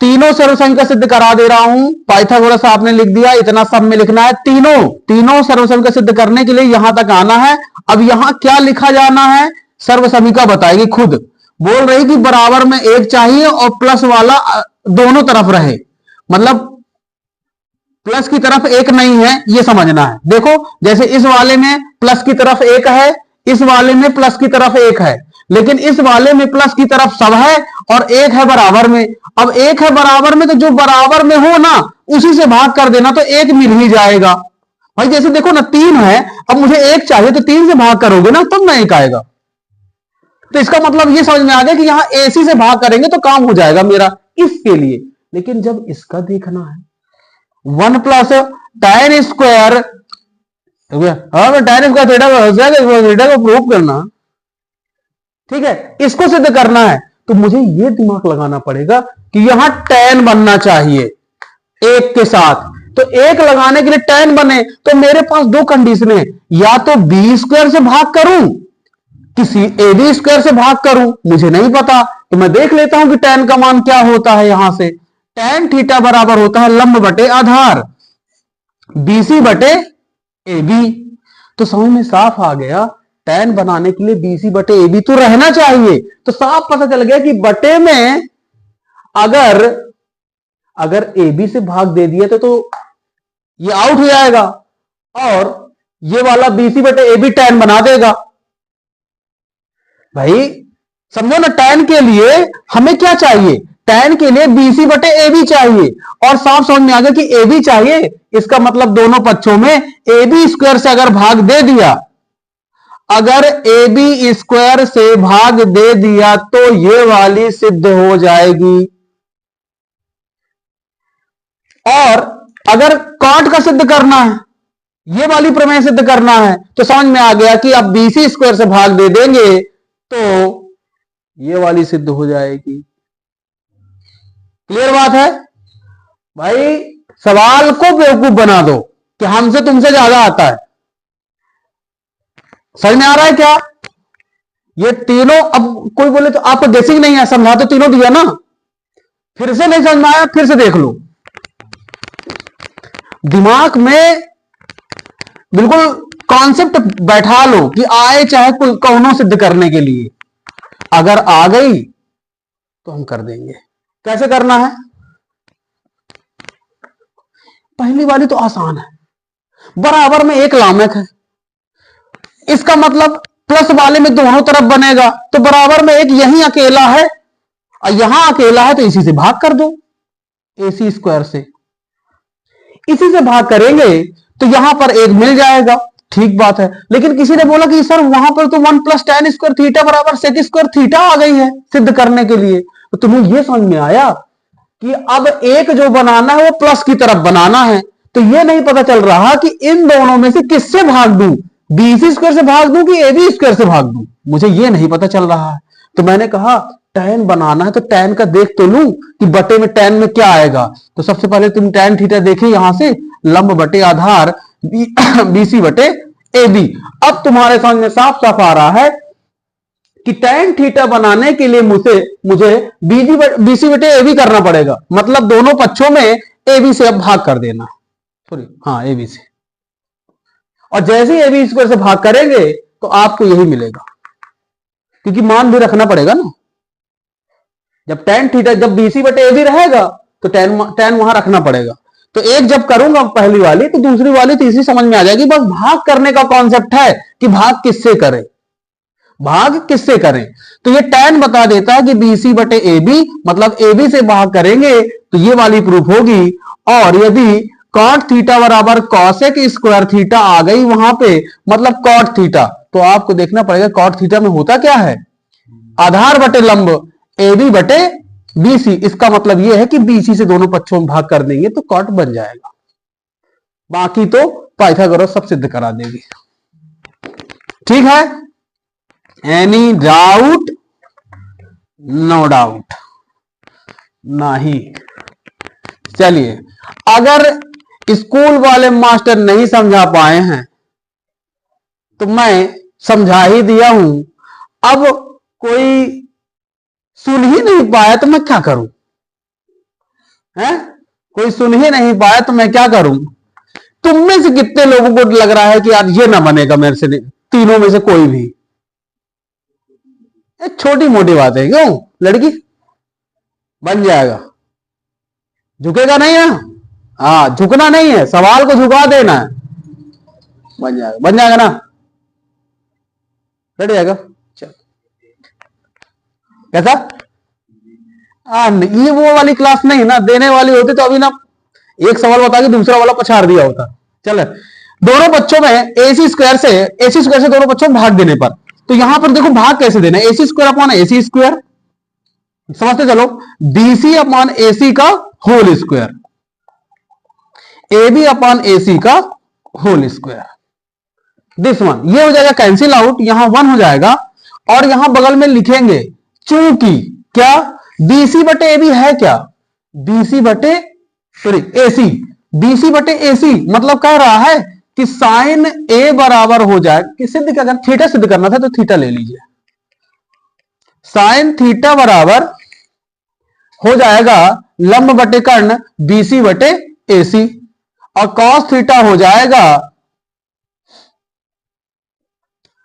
Speaker 3: तीनों सर्वसमीकरण सिद्ध करा दे रहा हूं, पाइथागोरस आपने लिख दिया, इतना सब में लिखना है। तीनों सर्वसमीकरण सिद्ध करने के लिए यहां तक आना है। अब यहां क्या लिखा जाना है सर्वसमीका बताएगी खुद। बोल रही कि बराबर में 1 चाहिए और प्लस वाला दोनों तरफ रहे, मतलब प्लस की तरफ 1 नहीं है, यह समझना है। देखो जैसे इस वाले में प्लस की तरफ 1 है, इस वाले में प्लस की तरफ 1 है, लेकिन इस वाले में प्लस की तरफ सब है और 1 है बराबर में। अब 1 है बराबर में, तो जो बराबर में हो ना उसी से भाग कर देना, तो 1 मिल ही जाएगा। भाई जैसे देखो ना 3 है, अब मुझे 1 चाहिए तो 3 से भाग करोगे ना तब ना 1 आएगा। तो इसका मतलब ये समझ में आ गया कि यहां AC से भाग करेंगे तो काम हो जाएगा मेरा इसके लिए। लेकिन जब इसका देखना है 1 प्लस tan स्क्वायर, हाँ tan स्क्वायर थीटा को प्रूव करना, ठीक है, इसको सिद्ध करना है तो मुझे ये दिमाग लगाना पड़ेगा कि यहां tan बनना चाहिए 1 के साथ। तो 1 लगाने के लिए tan बने तो मेरे पास 2 कंडीशन है, या तो b स्क्वायर से भाग करूं, किसी AB स्क्वायर से भाग करूं, मुझे नहीं पता, तो मैं देख लेता हूं कि tan का मान क्या होता है। यहां से tan थीटा बराबर होता है लंब बटे आधार BC बटे AB। तो समझ में साफ आ गया, tan बनाने के लिए BC बटे AB तो रहना चाहिए। तो साफ पता चल गया कि बटे में अगर AB से भाग दे दिया तो ये आउट हो जाएगा और ये वाला BC बटे AB tan बना देगा। भाई समझो ना, tan के लिए हमें क्या चाहिए, tan के लिए BC बटे AB चाहिए, और साफ समझ में आ गया कि AB चाहिए, इसका मतलब दोनों पक्षों में AB स्क्वायर से अगर भाग दे दिया, अगर AB स्क्वायर से भाग दे दिया तो ये वाली सिद्ध हो जाएगी। और अगर कॉट का सिद्ध करना है, ये वाली प्रमेय सिद्ध करना है, तो समझ में आ गया कि अब BC स्क्वायर से भाग दे देंगे तो ये वाली सिद्ध हो जाएगी। क्लियर बात है भाई? सवाल को बेवकूफ बना दो कि हमसे तुमसे ज्यादा आता है। समझ में आ रहा है क्या? ये तीनों, अब कोई बोले तो आपको गेसिंग नहीं है, समझा तो तीनों दिया ना, फिर से नहीं समझ में आया फिर से देख लो। दिमाग में बिल्कुल कॉन्सेप्ट बैठा लो कि आए चाहे कोई कौनों सिद्ध करने के लिए, अगर आ गई तो हम कर देंगे। कैसे करना है? पहली वाली तो आसान है, बराबर में एक लामक है, इसका मतलब प्लस वाले में दोनों तरफ बनेगा, तो बराबर में एक यहीं अकेला है और यहां अकेला है, तो इसी से भाग कर दो, AC स्क्वायर से। इसी से भाग करेंगे तो यहां पर एक मिल जाएगा, ठीक बात है। लेकिन किसी ने बोला कि सर वहां पर तो 1 प्लस tan स्क्वायर थीटा बराबर sec स्क्वायर थीटा आ गई है सिद्ध करने के लिए। तो तुम्हें यह समझ में आया कि अब एक जो बनाना है वो प्लस की तरफ बनाना है। तो यह नहीं पता चल रहा कि इन दोनों में से किससे भाग दूं, BC स्क्वायर से भाग दूं कि AB स्क्वायर से भाग दूं, मुझे यह नहीं पता चल रहा है। तो मैंने कहा tan बनाना है तो tan का देख तो लूं कि बटे में tan में क्या आएगा। तो सबसे पहले तुम tan थीटा देखे, यहां से लंब बटे आधार BC बटे AB। अब तुम्हारे समझ में साफ साफ आ रहा है कि tan थीटा बनाने के लिए मुझे BC बटे AB करना पड़ेगा, मतलब दोनों पक्षों में AB से अब भाग कर देना, सॉरी हाँ AB से। और जैसे ही AB स्क्वायर से भाग करेंगे तो आपको यही मिलेगा, क्योंकि मान भी रखना पड़ेगा ना। जब tan थीटा, जब BC बटे AB रहेगा तो tan वहां रखना पड़ेगा। तो एक जब करूंगा पहली वाली तो दूसरी वाली तीसरी समझ में आ जाएगी। बस भाग करने का कॉन्सेप्ट है कि भाग किससे करें, भाग किससे करें। तो ये tan बता देता है कि BC बटे AB, मतलब AB से भाग करेंगे तो ये वाली प्रूफ होगी। और यदि cot थीटा बराबर cosec स्क्वायर थीटा आ गई वहां पे, मतलब cot थीटा, तो आपको देखना पड़ेगा cot थीटा में होता क्या है, आधार बटे लंब AB बटे BC। इसका मतलब यह है कि BC से दोनों पक्षों में भाग कर देंगे तो cot बन जाएगा। बाकी तो पाइथागोरस सब सिद्ध करा देगी। ठीक है? Any doubt? नो डाउट नहीं। चलिए, अगर स्कूल वाले मास्टर नहीं समझा पाए हैं तो मैं समझा ही दिया हूं। अब कोई सुन ही नहीं पाया तो मैं क्या करूं? हैं? कोई सुन ही नहीं पाया तो मैं क्या करूं? तुम में से कितने लोगों को लग रहा है कि यार ये ना बनेगा मेरे से, तीनों में से कोई भी? छोटी मोटी बात है, क्यों? लड़की बन जाएगा, झुकेगा नहीं ना। हाँ, झुकना नहीं है, सवाल को झुका देना है, बन जाएगा, बन जाएगा ना, बैठ जाएगा। चल, कैसा? ये वो वाली क्लास नहीं ना, देने वाली होती तो अभी ना एक सवाल बता के दूसरा वाला पछाड़ दिया होता। चल, दोनों बच्चों में AC स्क्वायर से दोनों बच्चों में भाग देने पर, तो यहां पर देखो भाग कैसे देना है, AC square upon AC square, समझते चलो, BC अपॉन AC का होल स्क्वायर, AB अपॉन AC का होल स्क्वायर, दिस वन, ये हो जाएगा कैंसिल आउट, यहां 1 हो जाएगा, और यहां बगल में लिखेंगे चूंकि क्या BC बटे AB है क्या, BC बटे AC, BC बटे AC मतलब कह रहा है कि साइन A बराबर हो जाए, कि सिद्ध क्या करना, थीटा सिद्ध करना था तो थीटा ले लीजिए, साइन थीटा बराबर हो जाएगा लंब बटे कर्ण BC बटे AC, और कॉस थीटा हो जाएगा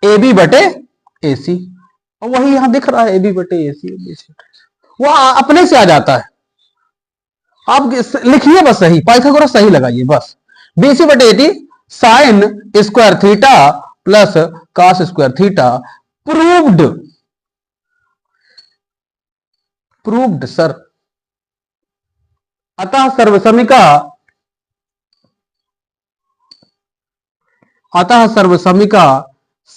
Speaker 3: AB बटे AC, और वही यहां दिख रहा है AB बटे AC, वो अपने से आ जाता है, आप लिखिए बस सही, पाइथागोरस सही लगाइए बस, BC बटे AC sine square theta plus cos square theta, proved sir, अतः सर्वसमिका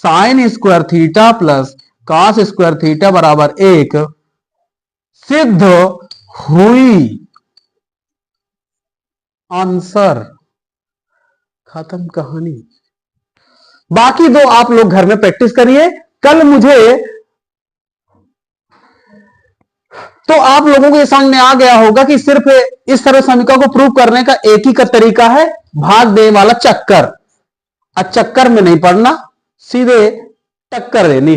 Speaker 3: sine square theta plus cos square theta बराबर 1 सिद्ध हुई, आंसर, खत्म कहानी। बाकी दो आप लोग घर में प्रैक्टिस करिए, कल मुझे तो आप लोगों को ये समझ में आ गया होगा कि सिर्फ इस सर्वसमिका को प्रूव करने का एक ही का तरीका है, भाग देने वाला चक्कर, चक्कर में नहीं पड़ना, सीधे टक्कर देनी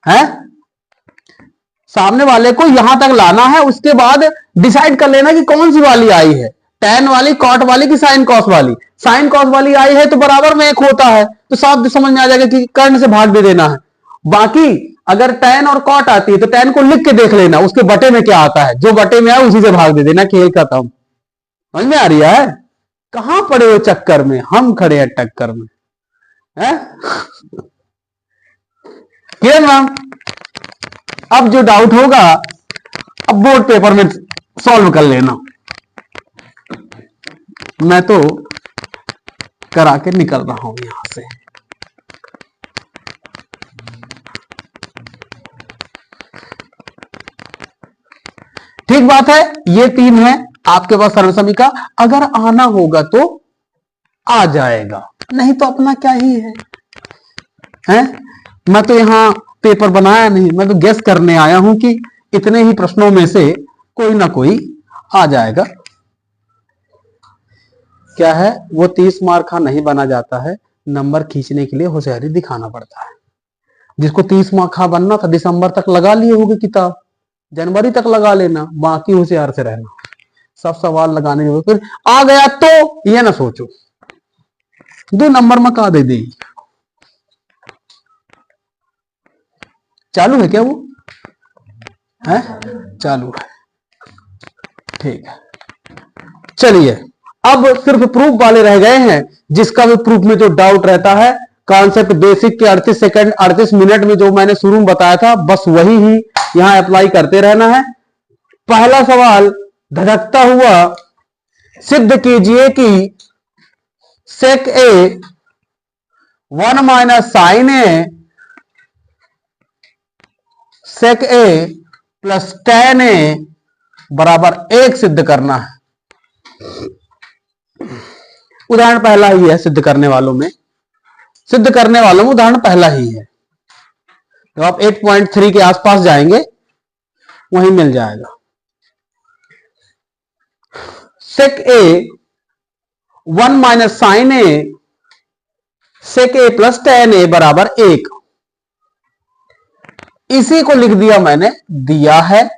Speaker 3: है? सामने वाले को यहां तक लाना है, उसके बाद डिसाइड कर लेना कि कौन सी वाली आई है, टैन वाली, कॉट वाली कि साइन कॉस वाली। साइन कॉस वाली आई है तो बराबर में एक होता है, तो साफ समझ में आ जाएगा कि कर्ण से भाग दे देना है। बाकी अगर टैन और कॉट आती है तो टैन को लिख के देख लेना, उसके बटे में क्या आता है, जो बटे में आए उसी से भाग दे देना, खेल खत्म। समझ में आ रही है? कहां पड़े हो चक्कर में, हम खड़े हैं टक्कर में, है? Clear ma'am? अब जो डाउट होगा अब बोर्ड पेपर में सॉल्व कर लेना, मैं तो करा के निकल रहा हूं यहां से। ठीक बात है, ये 3 है आपके पास सर्वसमिका, अगर आना होगा तो आ जाएगा, नहीं तो अपना क्या ही है? मैं तो यहां पेपर बनाया नहीं, मैं तो गेस करने आया हूं कि इतने ही प्रश्नों में से कोई ना कोई आ जाएगा। क्या है वो 30 मार्क का नहीं बना जाता है, नंबर खींचने के लिए होशियारी दिखाना पड़ता है। जिसको 30 मार्क का बनना था दिसंबर तक लगा लिए होगे किताब, जनवरी तक लगा लेना, बाकी होशियार से रहना, सब सवाल लगाने के फिर आ गया तो ये ना सोचो 2 नंबर में का दे दी। चालू है क्या वो? है चालू है, ठीक है। चलिए अब सिर्फ प्रूफ वाले रह गए हैं, जिसका भी प्रूफ में जो डाउट रहता है, कॉन्सेप्ट बेसिक के 38 सेकंड 38 मिनट में जो मैंने शुरू में बताया था, बस वही ही यहां अप्लाई करते रहना है। पहला सवाल धड़कता हुआ, सिद्ध कीजिए कि सेक ए 1 minus sign A sec A plus tan A बराबर 1 सिद्ध करना है। उदाहरण पहला ही है, सिद्ध करने वालों में उदाहरण पहला ही है। तो आप 8.3 के आसपास जाएंगे वहीं मिल जाएगा। सेक ए 1 minus sign A sec A plus tan A बराबर 1, इसी को लिख दिया मैंने, दिया है,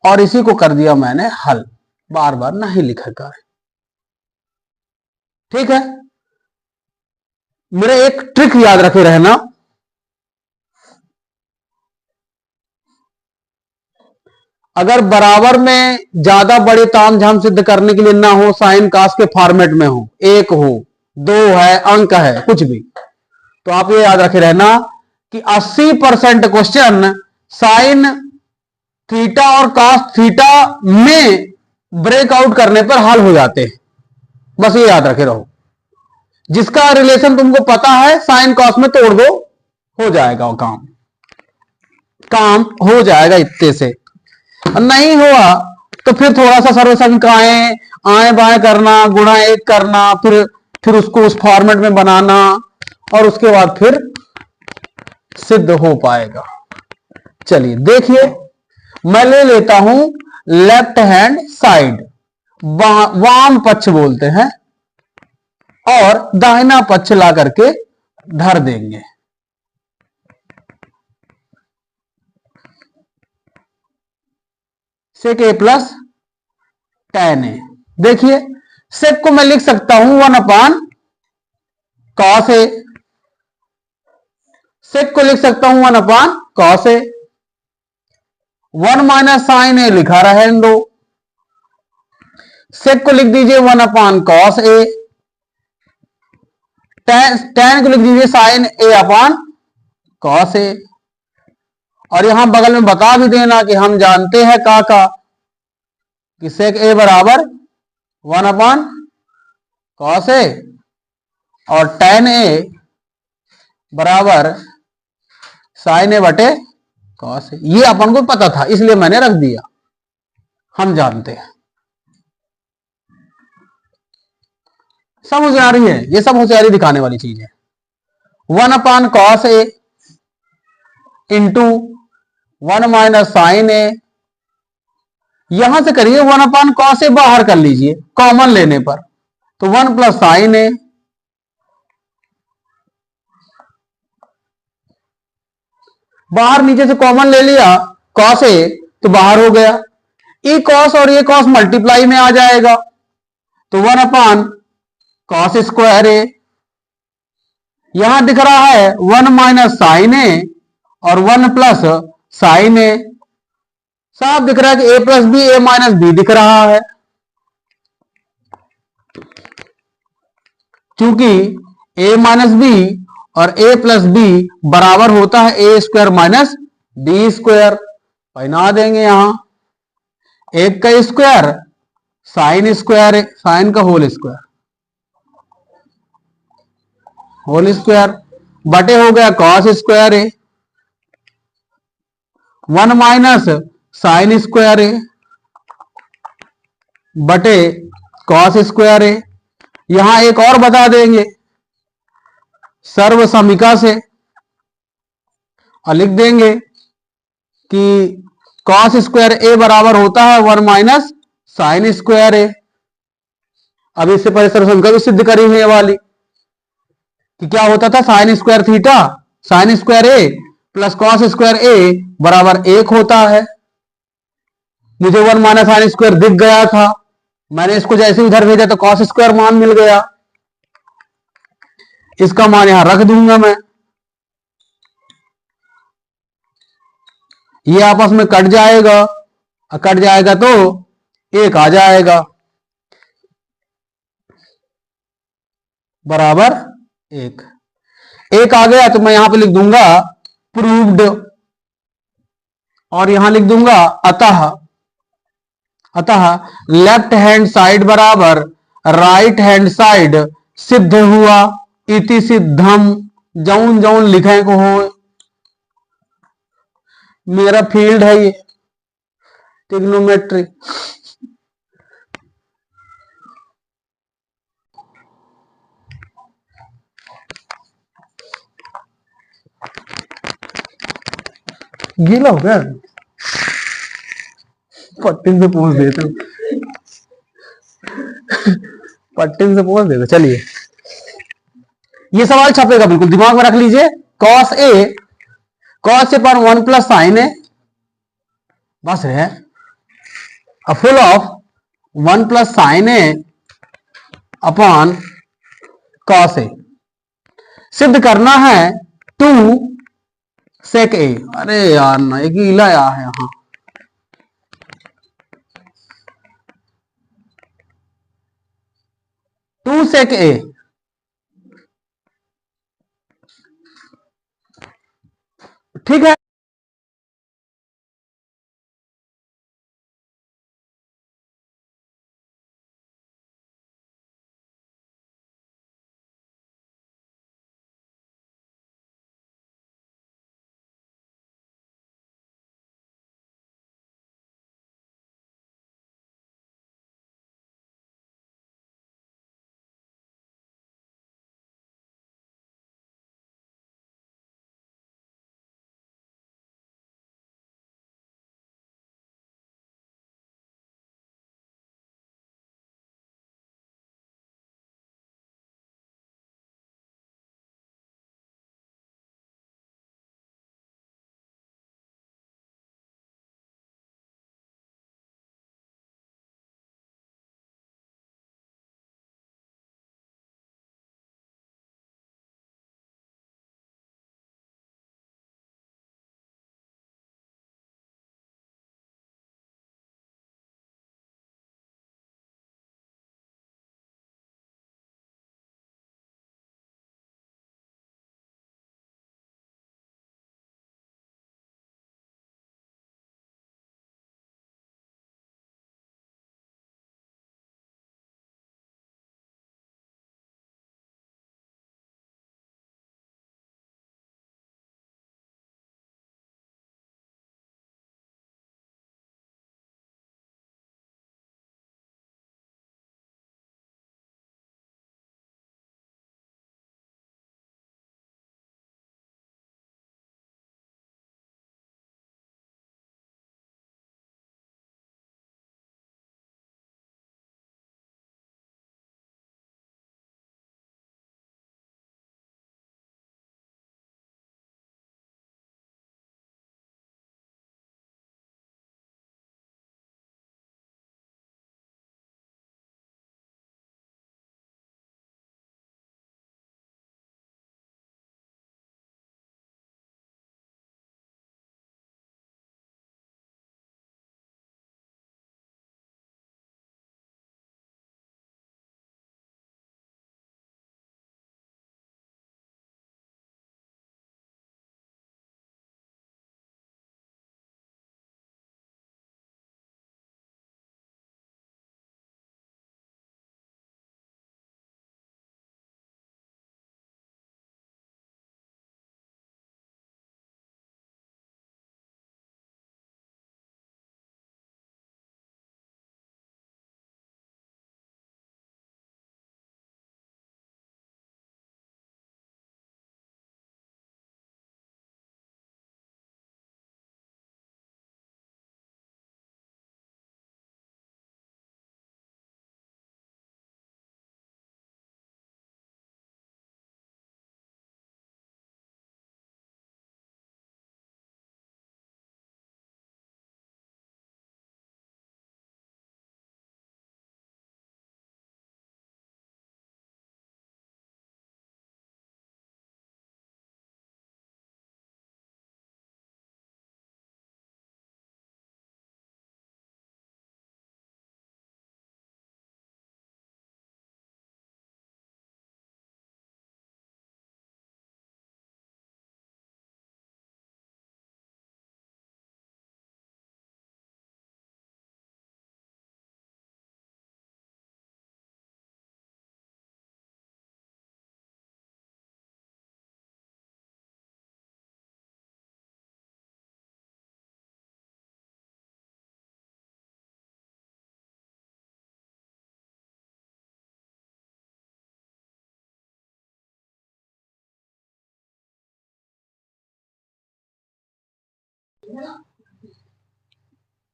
Speaker 3: और इसी को कर दिया मैंने हल, बार बार नहीं लिखेगा। ठीक है, मेरे एक ट्रिक याद रखे रहना, अगर बराबर में ज्यादा बड़े तामझाम सिद्ध करने के लिए ना हो, साइन कास के फॉर्मेट में हो, 1 हो, 2 है, अंक है, कुछ भी, तो आप ये याद रखे रहना कि 80% क्वेश्चन साइन थीटा और कास थीटा में ब्रेकआउट करने पर हल हो जाते हैं। बस ये याद रखे रहो, जिसका रिलेशन तुमको पता है साइन कॉस में तोड़ दो, हो जाएगा वो काम, काम हो जाएगा इतने से। नहीं हुआ तो फिर थोड़ा सा सर्वसंख्याएं आए बाएं करना, गुणा एक करना, फिर उसको उस फॉर्मेट में बनाना, और उसके बाद फिर सिद्ध हो पाएगा। चलिए देखिए, मैं ले लेता हूं लेफ्ट हैंड साइड, वाम पक्ष बोलते हैं, और दाहिना पक्ष ला करके धर देंगे। सेक ए प्लस tan ए। देखिए सेक को मैं लिख सकता हूं 1 cos ए, सेक को लिख सकता हूं 1 cos ए, 1 माइनस साइन ए लिखा रहने दो, सेक को लिख दीजिए 1 cos ए, tan को लिख दीजिए साइन ए अपान cos ए, और यहां बगल में बता भी देना कि हम जानते हैं का कि सेक ए बराबर 1 cos ए और tan ए बराबर साइन ए बटे cos ए। ये अपन को पता था इसलिए मैंने रख दिया, हम जानते हैं। सब होशियारी है, ये सब होशियारी दिखाने वाली चीज है। 1 cos ए इंटू 1 माइनस साइन ए, यहां से करिए 1 cos ए बाहर कर लीजिए कॉमन लेने पर, तो 1 प्लस साइन ए, बाहर नीचे से कॉमन ले लिया cos ए तो बाहर हो गया, ई कॉस और ये कॉस मल्टीप्लाई में आ जाएगा, तो 1 cos स्क्वायर ए, यहां दिख रहा है 1 माइनस साइन ए और 1 प्लस साइन ए, साफ दिख रहा है कि ए plus B A minus B दिख रहा है, क्योंकि ए माइनस बी और ए प्लस बी बराबर होता है ए स्क्वायर माइनस बी स्क्वायर। पहना देंगे यहां, एक का स्क्वायर साइन स्क्वायर, साइन का होल स्क्वायर बटे हो गया cos square a, 1 minus sine square ए बटे कॉस स्क्वायर ए। यहां एक और बता देंगे सर्व समीका से, और लिख देंगे कि कॉस स्क्वायर ए बराबर होता है 1 माइनस साइन स्क्वायर ए। अब इससे पहले सर्व समीका भी सिद्ध करी है ये वाली, कि क्या होता था sine square theta sine square a plus cos square a बराबर 1 होता है। मुझे 1 माइनस साइन स्क्वायर दिख गया था, मैंने इसको जैसे उधर भेजा तो कॉस स्क्वायर मान मिल गया, इसका मान यहां रख दूंगा मैं, ये आपस में कट जाएगा, कट जाएगा तो 1 आ जाएगा बराबर 1। 1 आ गया तो मैं यहां पे लिख दूंगा प्रूव्ड, और यहां लिख दूंगा अतः, अतः लेफ्ट हैंड साइड बराबर राइट हैंड साइड सिद्ध हुआ, इति सिद्धम, जौन जौन लिखे को हो, मेरा फील्ड है ये ट्रिग्नोमेट्री। गीला हो गया, पट्टिन से पूछ देता हूं, पट्टिन से पूछ देता। चलिए ये सवाल छपेगा बिल्कुल दिमाग में रख लीजिए, कॉस ए पर 1 प्लस साइन ए, बस है full of 1 plus sine a upon cos a, सिद्ध करना है 2 सेक ए। अरे यार ना एक गीला है यहां, टू सेक ए, ठीक है।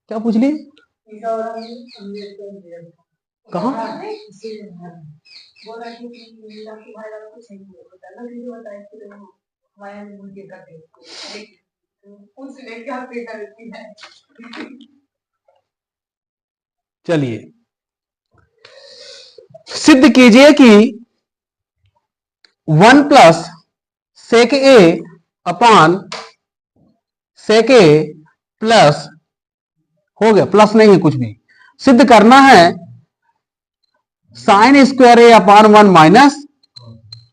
Speaker 3: क्या पूछ लिए? कहा? चलिए सिद्ध कीजिए कि 1 प्लस सेक ए अपान सेक ए प्लस, हो गया, प्लस नहीं है कुछ भी, सिद्ध करना है sign square A upon 1 minus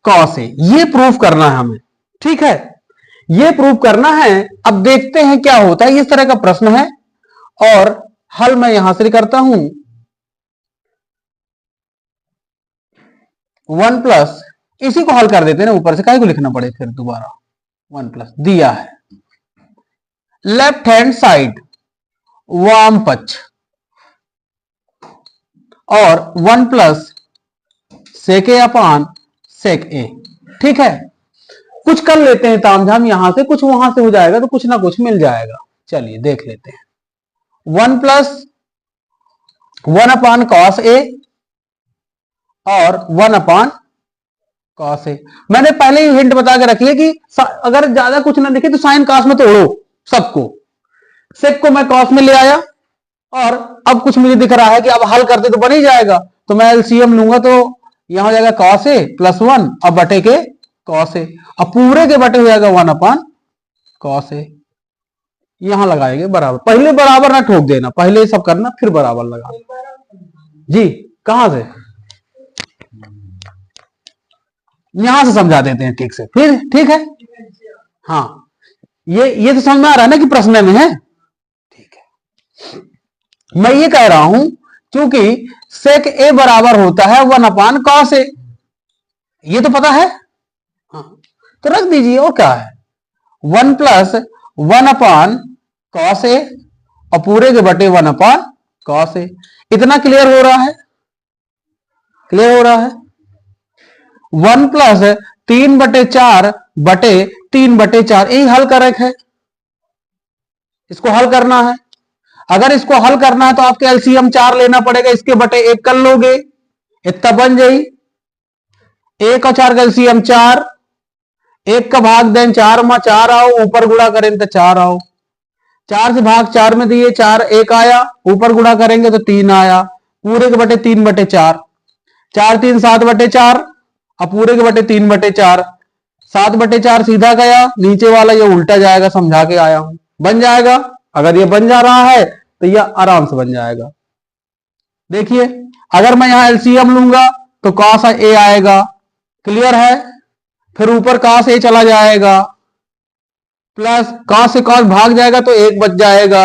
Speaker 3: cos A, ये प्रूफ करना है हमें। ठीक है, ये प्रूफ करना है। अब देखते हैं क्या होता है। इस तरह का प्रश्न है और हल मैं यहां से करता हूं। 1 प्लस, इसी को हल कर देते हैं ना, ऊपर से काहे को लिखना पड़े फिर दोबारा। 1 प्लस दिया है, लेफ्ट हैंड साइड वाम पक्ष, और 1 प्लस सेक ए अपान सेक ए। ठीक है, कुछ कर लेते हैं तामझाम, यहां से कुछ वहां से हो जाएगा तो कुछ ना कुछ मिल जाएगा। चलिए देख लेते हैं। 1 प्लस 1 अपान कॉस ए और 1 अपान कॉस ए। मैंने पहले ही हिंट बता के रखी है कि अगर ज्यादा कुछ ना दिखे तो साइन कॉस में तोड़ो सबको। सेक को मैं कॉस में ले आया और अब कुछ मुझे दिख रहा है कि अब हल करते तो बन ही जाएगा, तो मैं एलसीएम लूंगा तो यहां हो जाएगा कॉस ए प्लस 1 अब बटे के कॉस ए, अब पूरे के बटे हो जाएगा 1 अपान कॉस ए। यहां लगाएंगे बराबर, पहले बराबर ना ठोक देना, पहले सब करना फिर बराबर लगा। जी कहां से? यहां से समझा देते हैं ठीक से फिर। ठीक है, हाँ ये तो समझ में आ रहा है ना कि प्रश्न में है। ठीक है, मैं ये कह रहा हूं क्योंकि सेक ए बराबर होता है 1 अपान कॉस ए, ये तो पता है। हाँ, तो रख दीजिए, और क्या है, 1 प्लस 1 अपान कॉस ए और पूरे के बटे 1 अपान कॉस ए। इतना क्लियर हो रहा है? क्लियर हो रहा है। 1 प्लस 3/4 बटे 3/4, यही हल कर रखा है, इसको हल करना है। अगर इसको हल करना है तो आपके एलसीएम 4 लेना पड़ेगा, इसके बटे 1 कर लोगे, इतना बन जाई 1 और 4 का एलसीएम 4, 1 का भाग दें 4 में 4 आओ, ऊपर गुणा करें तो 4 आओ, 4 से भाग 4 में दिए 4, 1 आया, ऊपर गुणा करेंगे तो 3 आया, पूरे के बटे 3/4, 4 3 7/4 और पूरे के बटे 3/4, 7/4 सीधा गया, नीचे वाला ये उल्टा जाएगा, समझा के आया हूं, बन जाएगा। अगर ये बन जा रहा है तो यह आराम से बन जाएगा। देखिए अगर मैं यहां एलसीएम लूंगा तो कॉस ए आएगा, क्लियर है, फिर ऊपर कॉस ए चला जाएगा, प्लस कॉस से कॉस भाग जाएगा तो 1 बच जाएगा।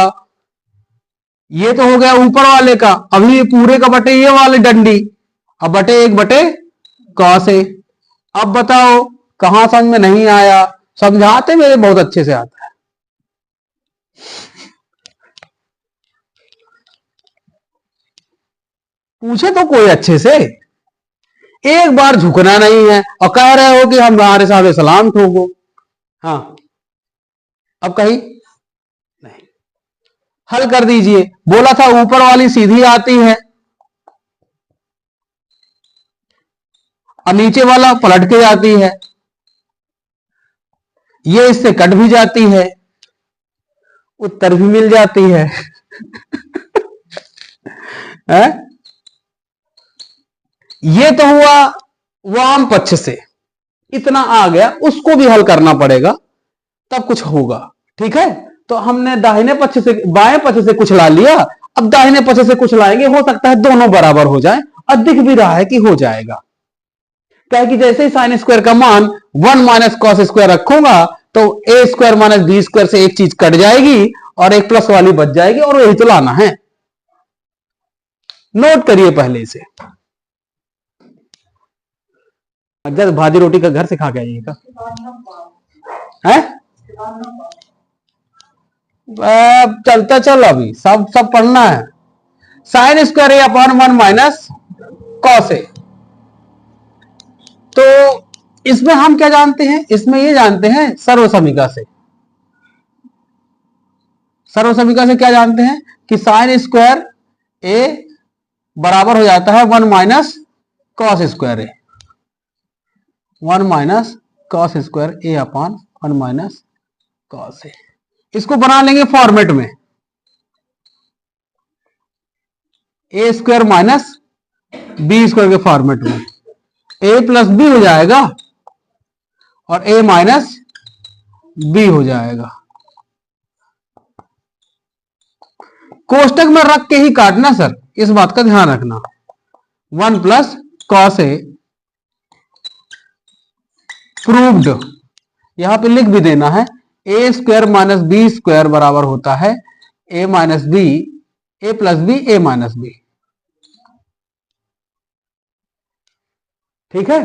Speaker 3: ये तो हो गया ऊपर वाले का, अभी ये पूरे का बटे ये वाले डंडी, अब बटे 1 बटे कॉस ए। अब बताओ कहां समझ में नहीं आया? समझाते मेरे बहुत अच्छे से आता है। पूछे तो कोई अच्छे से, एक बार झुकना नहीं है और कह रहे हो कि हम हमारे साथ सलाम ठोको। हाँ अब कहीं नहीं, हल कर दीजिए। बोला था ऊपर वाली सीधी आती है और नीचे वाला पलट के जाती है, ये इससे कट भी जाती है, उत्तर भी मिल जाती है, है? ये तो हुआ वाम पक्ष से, इतना आ गया, उसको भी हल करना पड़ेगा तब कुछ होगा। ठीक है, तो हमने दाहिने पक्ष से बाएं पक्ष से कुछ ला लिया, अब दाहिने पक्ष से कुछ लाएंगे, हो सकता है दोनों बराबर हो जाए, और दिख भी रहा है कि हो जाएगा। क्या है कि जैसे ही साइन स्क्वायर का मान 1 माइनस कॉस स्क्वायर रखूंगा तो ए स्क्वायर माइनस बी स्क्वायर से एक चीज कट जाएगी और एक प्लस वाली बच जाएगी, और वही तो लाना है। नोट करिए पहले से, जब भाजी रोटी का घर से खा के आइएगा, है? चलता चल, अभी सब पढ़ना है। Sign square A upon 1 minus cos A, तो इसमें हम क्या जानते हैं? इसमें ये जानते हैं सर्वसमीका से, सर्व समीकरण से क्या जानते हैं कि साइन स्क्वायर ए बराबर हो जाता है 1 minus cos square a, 1 minus cos square A upon 1 minus cos A. इसको बना लेंगे फॉर्मेट में, ए स्क्वायर माइनस बी स्क्वायर के फॉर्मेट में, ए प्लस बी हो जाएगा और ए माइनस बी हो जाएगा। कोष्टक में रख के ही काटना सर, इस बात का ध्यान रखना। 1 प्लस कॉस ए प्रूव्ड, यहां पे लिख भी देना है, ए स्क्वायर माइनस बी स्क्वायर बराबर होता है ए minus B, A plus B, A minus B. ठीक है।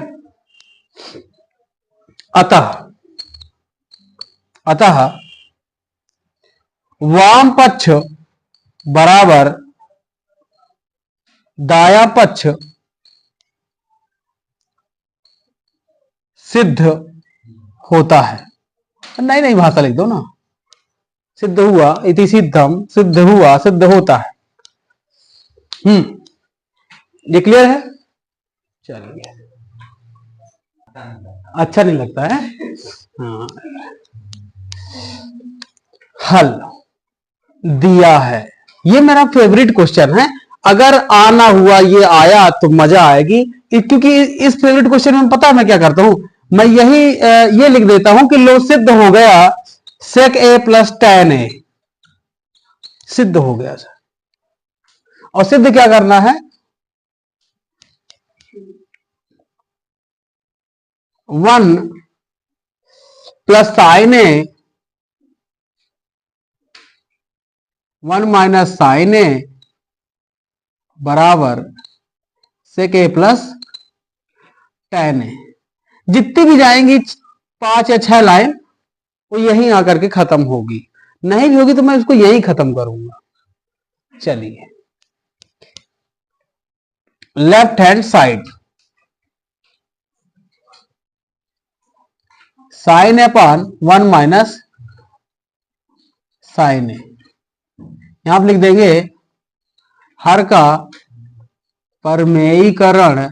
Speaker 3: अतः वाम पक्ष बराबर दाया पक्ष सिद्ध होता है। नहीं नहीं भाषा लिख दो ना, सिद्ध हुआ इति सिद्धम, सिद्ध हुआ सिद्ध होता है। ये क्लियर है? चलिए, अच्छा नहीं लगता है? हाँ। हल दिया है, ये मेरा फेवरेट क्वेश्चन है। अगर आना हुआ ये आया तो मजा आएगी, क्योंकि इस फेवरेट क्वेश्चन में पता है मैं क्या करता हूं, मैं यही ये लिख देता हूं कि लो सिद्ध हो गया सेक ए प्लस tan ए, सिद्ध हो गया सर। और सिद्ध क्या करना है, 1 प्लस साइन ए 1 माइनस साइन ए बराबर सेक ए प्लस tan ए। जितनी भी जाएंगी 5 या 6 लाइन वो यहीं आकर के खत्म होगी, नहीं भी होगी तो मैं इसको यहीं खत्म करूंगा। चलिए, left hand side sign a upon 1 minus sign ए, यहां पर लिख देंगे हर का परमेयीकरण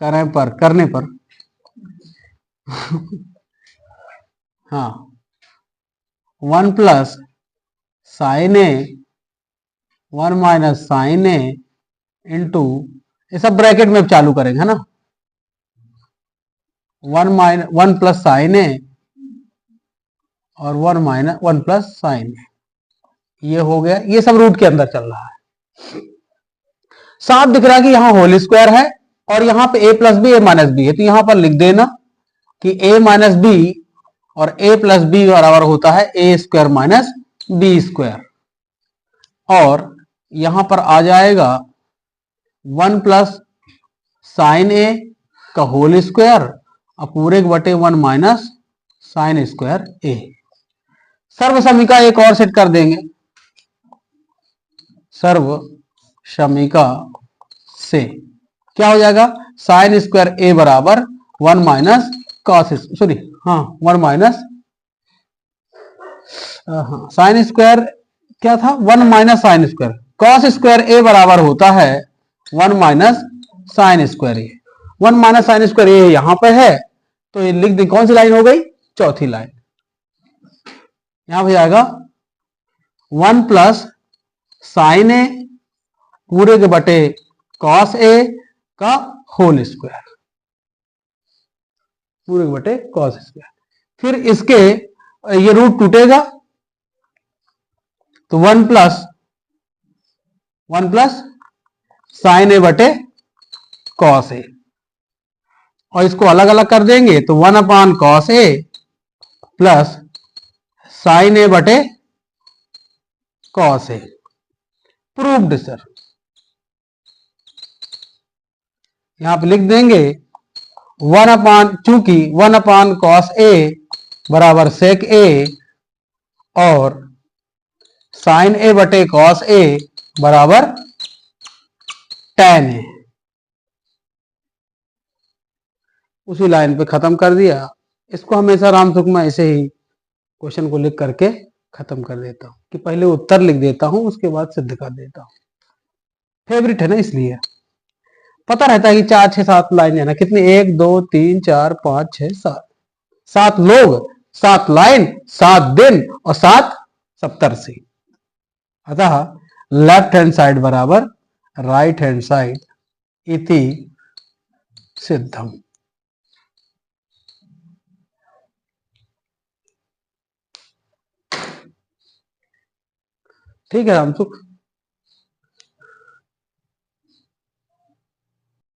Speaker 3: करने पर हाँ 1 plus sine A 1 minus sign a into, ये सब ब्रैकेट में चालू करेंगे है ना, 1 प्लस साइन ए और 1 प्लस साइन ए, ये हो गया। ये सब रूट के अंदर चल रहा है। साफ दिख रहा है कि यहां होल स्क्वायर है और यहां पे a plus B A minus B है, तो यहां पर लिख देना कि a माइनस बी और a प्लस बी बराबर होता है a square minus B square, और यहां पर आ जाएगा 1 प्लस साइन ए का होल स्क्वायर और पूरे के बटे 1 माइनस साइन स्क्वायर ए। सर्व समीका एक और सेट कर देंगे, सर्व समीका से क्या हो जाएगा, साइन स्क्वायर ए बराबर 1 माइनस कॉस, सॉरी हाँ 1 माइनस साइन स्क्वायर क्या था, 1 minus sine square, cos square a बराबर होता है 1 minus sine square a. 1 minus sine square a यहां पे है तो ये लिख दी, कौन सी लाइन हो गई, चौथी लाइन। यहां पे आएगा 1 प्लस साइन ए पूरे के बटे कॉस ए का होल स्क्वायर, पूरे के बटे कॉस स्क्वायर। फिर इसके ये रूट टूटेगा तो 1 प्लस साइन ए बटे कॉस ए, और इसको अलग अलग कर देंगे तो 1 अपॉन कॉस ए प्लस साइन ए बटे कॉस ए। प्रूव्ड सर, यहां पे लिख देंगे 1 अपॉन, चूंकि 1 अपॉन कॉस ए बराबर सेक ए और साइन ए बटे कॉस ए बराबर tan ए, उसी लाइन पे खत्म कर दिया। इसको हमेशा राम सुख में ऐसे ही क्वेश्चन को लिख करके खत्म कर देता हूं कि पहले उत्तर लिख देता हूं उसके बाद सिद्ध कर देता हूं। फेवरेट है ना, इसलिए पता रहता है कि 4 6 7 लाइन है ना, कितनी 1 2 3 4 5 6 7, 7 लोग, 7 लाइन, 7 दिन और 7 सप्तर्षि। अतः लेफ्ट हैंड साइड बराबर राइट हैंड साइड इति सिद्धम। ठीक है रामसुख।